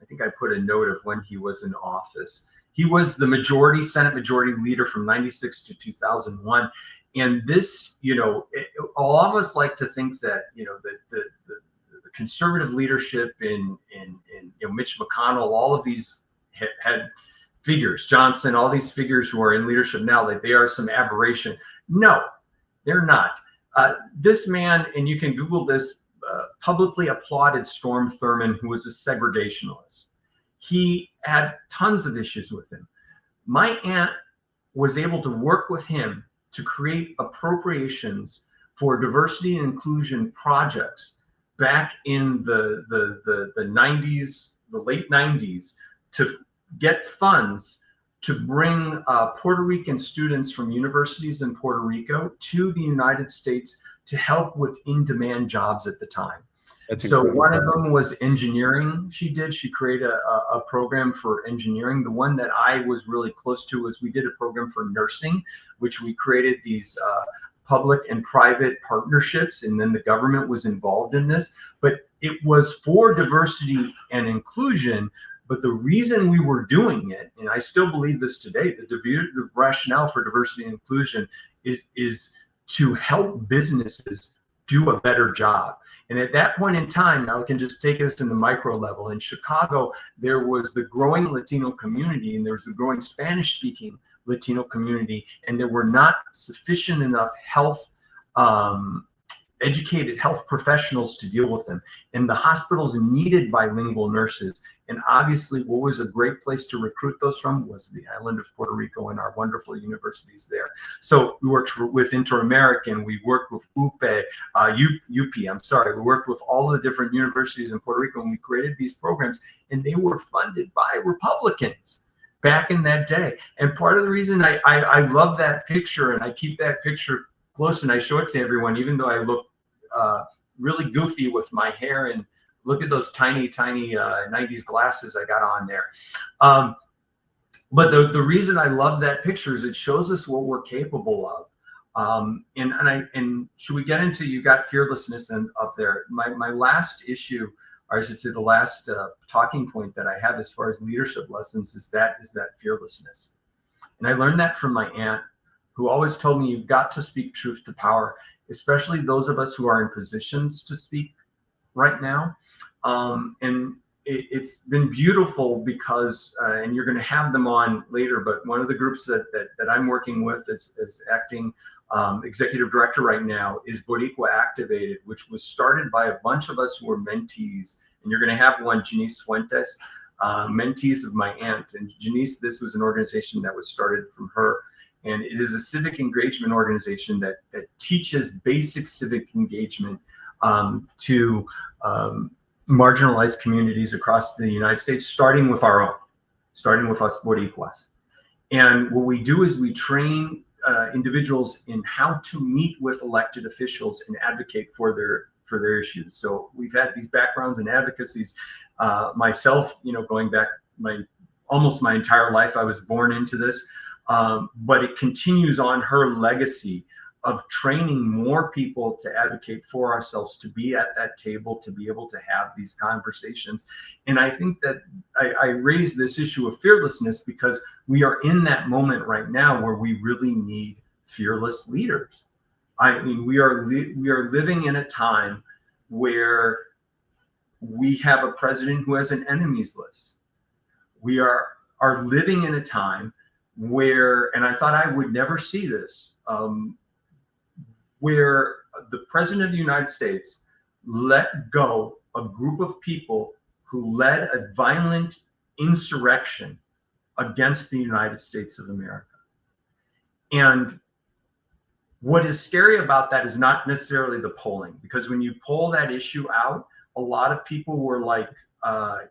I think I put a note of when he was in office. He was the Senate Majority Leader from 96 to 2001. And this, all of us like to think that, the conservative leadership in Mitch McConnell, all of these had figures, Johnson, all these figures who are in leadership now, like they are some aberration. No, they're not. This man, and you can Google this, publicly applauded Storm Thurmond, who was a segregationalist. He had tons of issues with him. My aunt was able to work with him to create appropriations for diversity and inclusion projects back in the 90s, the late 90s, to get funds to bring Puerto Rican students from universities in Puerto Rico to the United States to help with in-demand jobs at the time. So one of them was engineering. She created a program for engineering. The one that I was really close to was we did a program for nursing, which we created these public and private partnerships, and then the government was involved in this. But it was for diversity and inclusion. But the reason we were doing it, and I still believe this today, the rationale for diversity and inclusion is to help businesses do a better job. And at that point in time, now we can just take us in the micro level. In Chicago, there was the growing Latino community, and there was the growing Spanish-speaking Latino community, and there were not sufficient enough educated health professionals to deal with them. And the hospitals needed bilingual nurses. And obviously, what was a great place to recruit those from was the island of Puerto Rico and our wonderful universities there. So we worked with Inter-American, we worked with UP, we worked with all the different universities in Puerto Rico, and we created these programs, and they were funded by Republicans back in that day. And part of the reason I love that picture, and I keep that picture close and I show it to everyone, even though I look really goofy with my hair, and look at those tiny 90s glasses I got on there. But the reason I love that picture is it shows us what we're capable of. And should we get into, you got fearlessness up there. My last issue, or I should say the last talking point that I have as far as leadership lessons is that fearlessness. And I learned that from my aunt, who always told me, you've got to speak truth to power, especially those of us who are in positions to speak right now. And it's been beautiful because, and you're going to have them on later, but one of the groups that I'm working with as acting executive director right now is Boricua Activated, which was started by a bunch of us who were mentees. And you're going to have one, Janice Fuentes, mentees of my aunt. And Janice, this was an organization that was started from her. And it is a civic engagement organization that teaches basic civic engagement to marginalized communities across the United States, starting with our own, starting with us Boricuas. And what we do is we train individuals in how to meet with elected officials and advocate for their issues. So we've had these backgrounds and advocacies. Myself, going back almost my entire life, I was born into this. But it continues on her legacy of training more people to advocate for ourselves, to be at that table, to be able to have these conversations. And I think that I raise this issue of fearlessness because we are in that moment right now where we really need fearless leaders. I mean, we are living in a time where we have a president who has an enemies list. We are living in a time where, and I thought I would never see this, where the president of the United States let go a group of people who led a violent insurrection against the United States of America. And what is scary about that is not necessarily the polling, because when you poll that issue out, a lot of people were like, I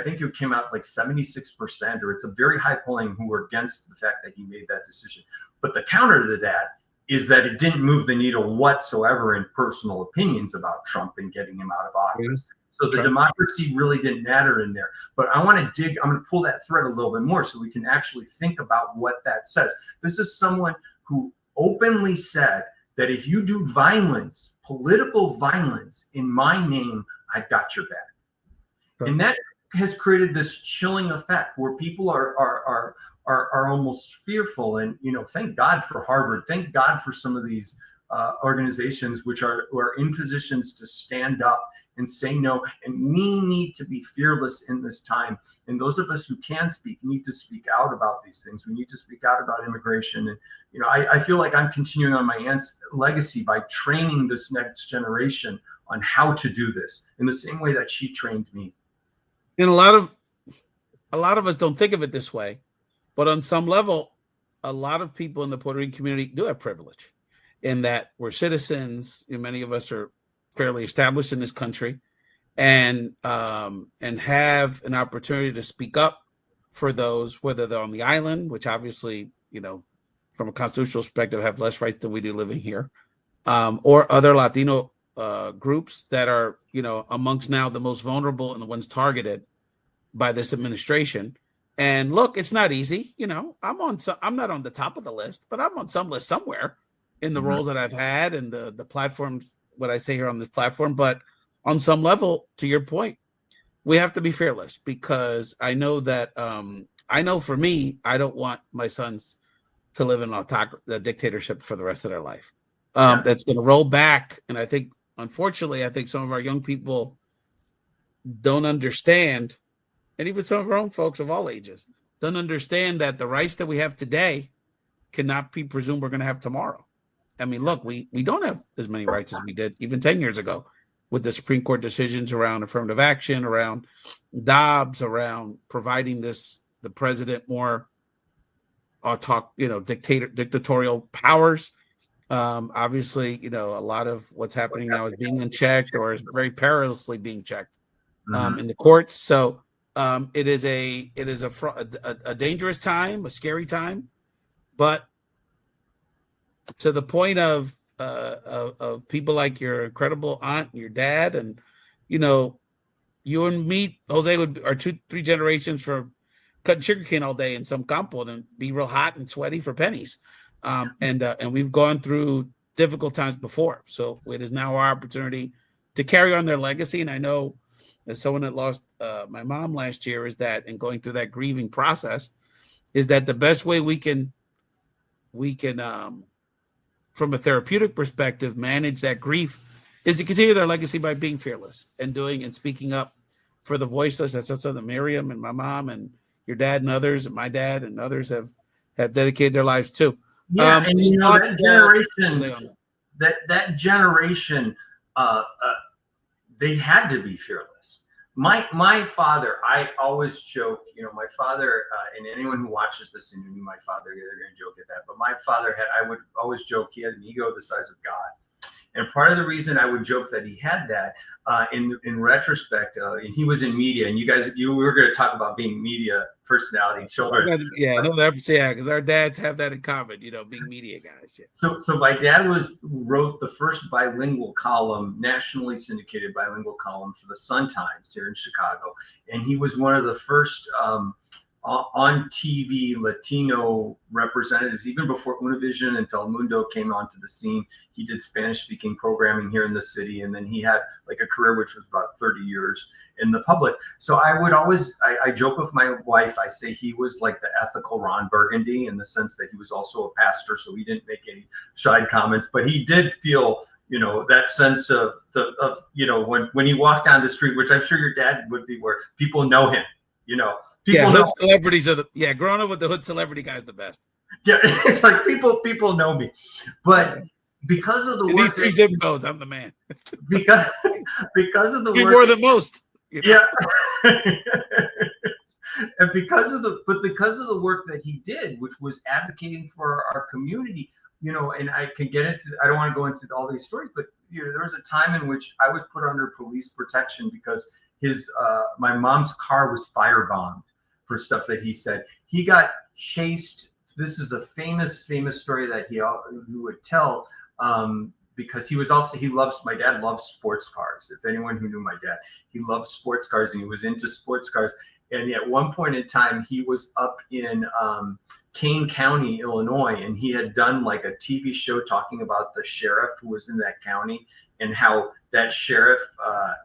think it came out like 76%, or it's a very high polling, who were against the fact that he made that decision. But the counter to that is that it didn't move the needle whatsoever in personal opinions about Trump and getting him out of office. So the democracy really didn't matter in there. But I'm going to pull that thread a little bit more so we can actually think about what that says. This is someone who openly said that if you do violence, political violence in my name, I've got your back. Right. And that has created this chilling effect where people are almost fearful. And thank God for Harvard. Thank God for some of these organizations who are in positions to stand up and say no. And we need to be fearless in this time. And those of us who can speak need to speak out about these things. We need to speak out about immigration. And I feel like I'm continuing on my aunt's legacy by training this next generation on how to do this in the same way that she trained me. And a lot of us don't think of it this way, but on some level, a lot of people in the Puerto Rican community do have privilege in that we're citizens. Many of us are fairly established in this country, and have an opportunity to speak up for those, whether they're on the island, which obviously, from a constitutional perspective, have less rights than we do living here, or other Latino groups that are, amongst now the most vulnerable and the ones targeted by this administration. And look, it's not easy. I'm not on the top of the list, but I'm on some list somewhere in the roles that I've had and the platforms, what I say here on this platform. But on some level, to your point, we have to be fearless, because I know that, for me, I don't want my sons to live in a dictatorship for the rest of their life. that's going to roll back. And I think, unfortunately, I think some of our young people don't understand, and even some of our own folks of all ages don't understand that the rights that we have today cannot be presumed we're going to have tomorrow. I mean, look, we don't have as many rights as we did even 10 years ago with the Supreme Court decisions around affirmative action, around Dobbs, around providing the president more dictatorial powers. Obviously, a lot of what's happening now is being unchecked or is very perilously being checked in the courts. So it is a dangerous time, a scary time, but to the point of people like your incredible aunt and your dad, and you and me, Jose, are 2-3 generations from cutting sugarcane all day in some campo and be real hot and sweaty for pennies. And we've gone through difficult times before. So it is now our opportunity to carry on their legacy. And I know, as someone that lost my mom last year, is that, and going through that grieving process, is that the best way we can from a therapeutic perspective manage that grief is to continue their legacy by being fearless and doing and speaking up for the voiceless. That's something that Miriam and my mom and your dad and others, and my dad and others have dedicated their lives to. Yeah, and that generation, they had to be fearless. My father, I always joke, my father, and anyone who watches this and knew my father, they're going to joke at that. But my father I would always joke, he had an ego the size of God. And part of the reason I would joke that he had that, in retrospect, and he was in media, and you were going to talk about being media personality children. Yeah, because our dads have that in common, being media guys. Yeah. So my dad wrote the first bilingual column, nationally syndicated bilingual column for the Sun-Times here in Chicago, and he was one of the first on TV Latino representatives, even before Univision and Telemundo came onto the scene. He did Spanish-speaking programming here in the city, and then he had like a career which was about 30 years in the public. So I would always, I joke with my wife, I say he was like the ethical Ron Burgundy, in the sense that he was also a pastor, so he didn't make any side comments, but he did feel, that sense of when he walked down the street, which I'm sure your dad would be, where people know him, hood celebrities growing up with the hood celebrity guys, the best. Yeah, it's like people know me, but because of the work, these 3 zip codes, I'm the man. because of the work, more than most. Yeah, and because of the work that he did, which was advocating for our community, and I can get into, I don't want to go into all these stories, but there was a time in which I was put under police protection because my mom's car was firebombed for stuff that he said. He got chased. This is a famous story that he would tell, because my dad loves sports cars. If anyone who knew my dad, he loved sports cars, and he was into sports cars. And at one point in time, he was up in Kane County, Illinois, and he had done like a TV show talking about the sheriff who was in that county, and how that sheriff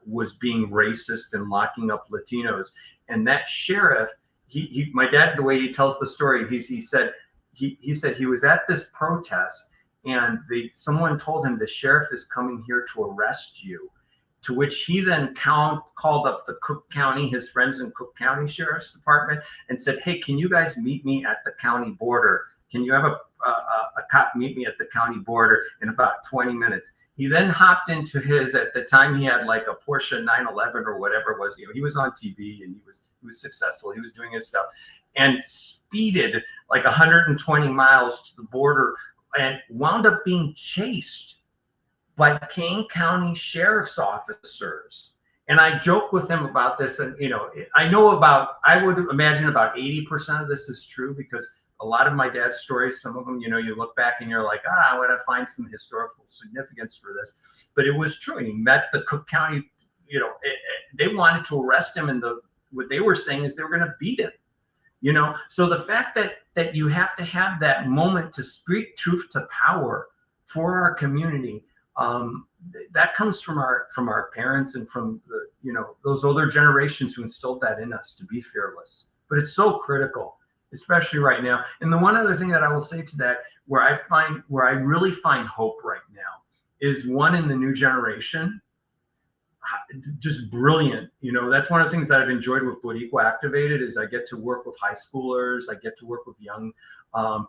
was being racist and locking up Latinos. And that sheriff, my dad, the way he tells the story, he said he was at this protest, and someone told him the sheriff is coming here to arrest you. To which he then called up the Cook County, his friends in Cook County Sheriff's Department, and said, "Hey, can you guys meet me at the county border? Can you have a cop meet me at the county border in about 20 minutes?" He then hopped into at the time he had like a Porsche 911 or whatever it was. He was on TV, and he was successful. He was doing his stuff, and speeded like 120 miles to the border, and wound up being chased by Kane County sheriff's officers. And I joke with him about this, and I would imagine about 80% of this is true, because a lot of my dad's stories, some of them, you look back and you're like, I want to find some historical significance for this. But it was true. And he met the Cook County, they wanted to arrest him, and what they were saying is they were going to beat him. So the fact that you have to have that moment to speak truth to power for our community, that comes from our parents and from those older generations who instilled that in us, to be fearless. But it's so critical. especially right now. And the one other thing that I will say to that, where I really find hope right now, is one in the new generation. Just brilliant. You know, that's one of the things that I've enjoyed with Boricua Activated is I get to work with high schoolers. I get to work with young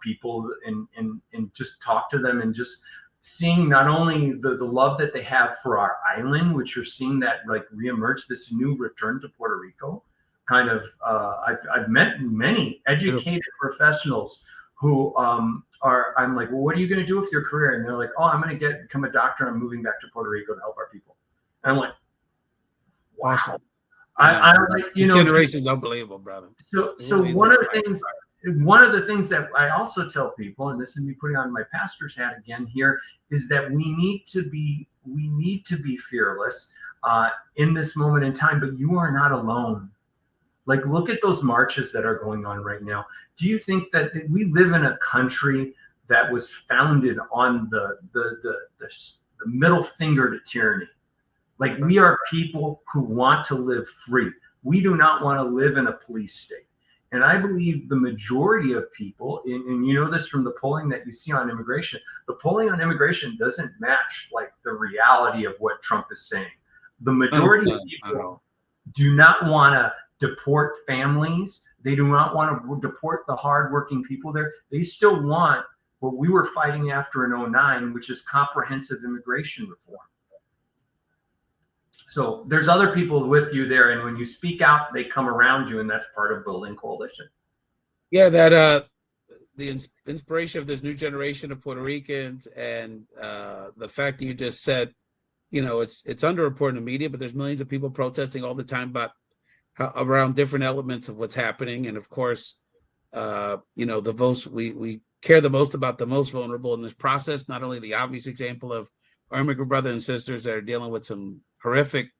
people and just talk to them, and just seeing not only the love that they have for our island, which you're seeing that like reemerge, this new return to Puerto Rico kind of. I've met many educated professionals who I'm like, well, what are you going to do with your career? And they're like, oh, I'm going to become a doctor. I'm moving back to Puerto Rico to help our people. And I'm like, wow. Awesome. I you know, generation is unbelievable, brother. So one of the things that I also tell people, and this is me putting on my pastor's hat again here, is that we need to be fearless in this moment in time, but you are not alone. Like, look at those marches that are going on right now. Do you think that we live in a country that was founded on the middle finger to tyranny? Like, we are people who want to live free. We do not want to live in a police state. And I believe the majority of people, and you know this from the polling that you see on immigration, the polling on immigration doesn't match like the reality of what Trump is saying. The majority of people do not want to deport families. They do not want to deport the hardworking people there. They still want what we were fighting after in 2009, which is comprehensive immigration reform. So there's other people with you there, and when you speak out, they come around you, and that's part of building coalition. Yeah, that the inspiration of this new generation of Puerto Ricans, and the fact that you just said, you know, it's underreported in the media, but there's millions of people protesting all the time about around different elements of what's happening, and of course, you know, the most we care the most about the most vulnerable in this process. Not only the obvious example of our immigrant brothers and sisters that are dealing with some horrific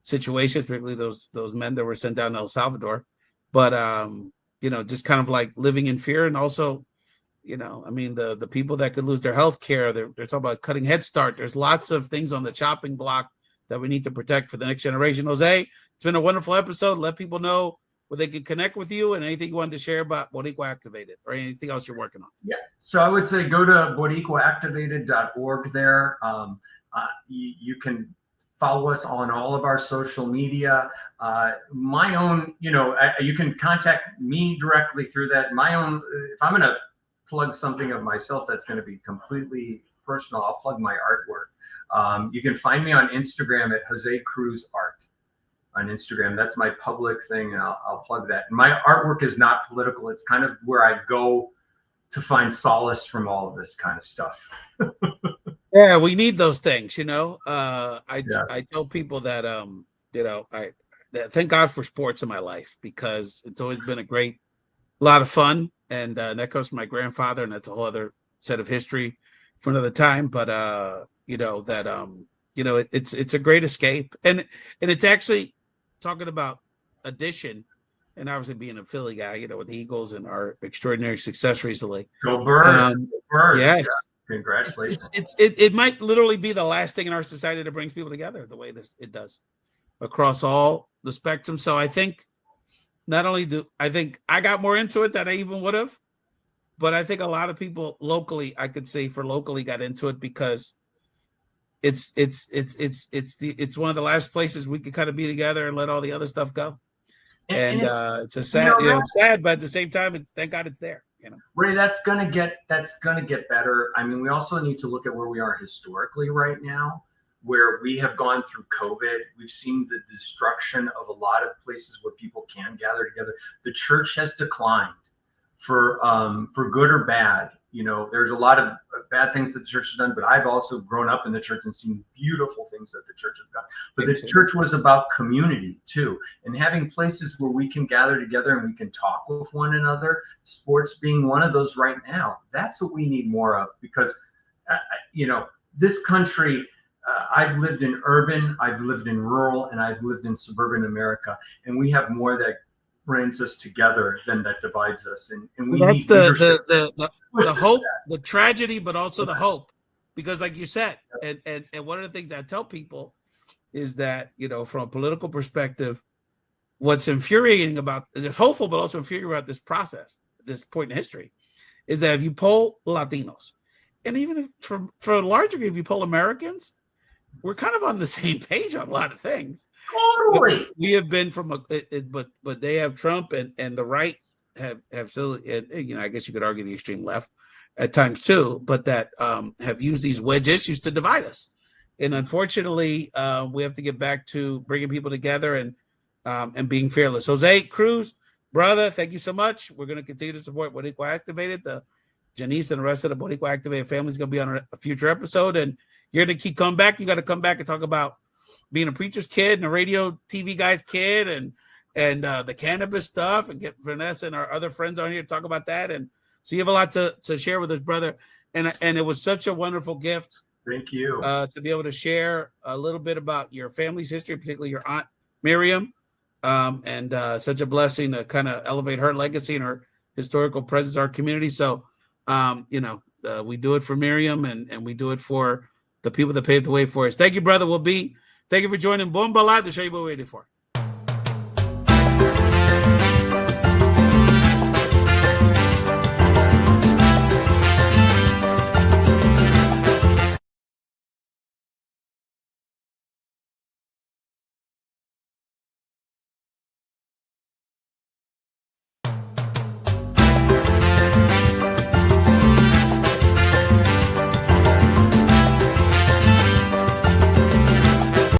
situations, particularly those men that were sent down to El Salvador, but you know, just kind of like living in fear. And also, you know, I mean, the people that could lose their health care, they're talking about cutting Head Start. There's lots of things on the chopping block that we need to protect for the next generation. Jose, it's been a wonderful episode. Let people know where they can connect with you, and anything you wanted to share about Boricua Activated or anything else you're working on. Yeah, so I would say go to boricuaactivated.org there. You can follow us on all of our social media. My own, you know, you can contact me directly through that. My own, if I'm going to plug something of myself that's going to be completely personal, I'll plug my artwork. You can find me on Instagram at Jose Cruz Art on Instagram. That's my public thing, and I'll plug that. And my artwork is not political. It's kind of where I go to find solace from all of this kind of stuff. Yeah, we need those things, you know. I tell people that you know, I thank God for sports in my life, because it's always been a lot of fun, and that comes from my grandfather, and that's a whole other set of history for another time. But you know, that you know, it's a great escape, and it's actually talking about addition, and obviously being a Philly guy, you know, with the Eagles and our extraordinary success recently. Go Birds! Go Birds! Yes. Yeah. Congratulations. It might literally be the last thing in our society that brings people together the way it does across all the spectrum. So I think not only I think I got more into it than I even would have, but I think a lot of people locally, I could say locally got into it because it's one of the last places we could kind of be together and let all the other stuff go. And it's a sad, you know, it's sad, but at the same time, thank God it's there. You know, Ray, that's gonna get better. I mean, we also need to look at where we are historically right now, where we have gone through COVID. We've seen the destruction of a lot of places where people can gather together. The church has declined for good or bad. You know, there's a lot of bad things that the church has done, but I've also grown up in the church and seen beautiful things that the church has done. But the church was about community too, and having places where we can gather together and we can talk with one another, sports being one of those right now. That's what we need more of, because, you know, this country, I've lived in urban, I've lived in rural, and I've lived in suburban America, and we have more that brings us together than that divides us. And we that's need the hope, the tragedy, but also the hope, because like you said, and one of the things I tell people is that, you know, from a political perspective, what's infuriating about it's hopeful, but also infuriating about this process, this point in history, is that if you poll Latinos, and even if for a large degree, if you poll Americans, we're kind of on the same page on a lot of things. Totally. We have been from but they have Trump and the right have still, you know, I guess you could argue the extreme left at times too, but that have used these wedge issues to divide us. And unfortunately, we have to get back to bringing people together and being fearless. Jose Cruz, brother, thank you so much. We're going to continue to support Boricua Activated. The Janice and the rest of the Boricua Activated family is going to be on a future episode, and you're going to keep coming back. You got to come back and talk about being a preacher's kid and a radio TV guy's kid and the cannabis stuff, and get Vanessa and our other friends on here to talk about that. And so you have a lot to share with us, brother. And it was such a wonderful gift. Thank you. To be able to share a little bit about your family's history, particularly your aunt Miriam, and such a blessing to kind of elevate her legacy and her historical presence in our community. So, you know, we do it for Miriam, and we do it for the people that paved the way for us. Thank you, brother. Thank you for joining Bomba Live, the show you've been waiting for.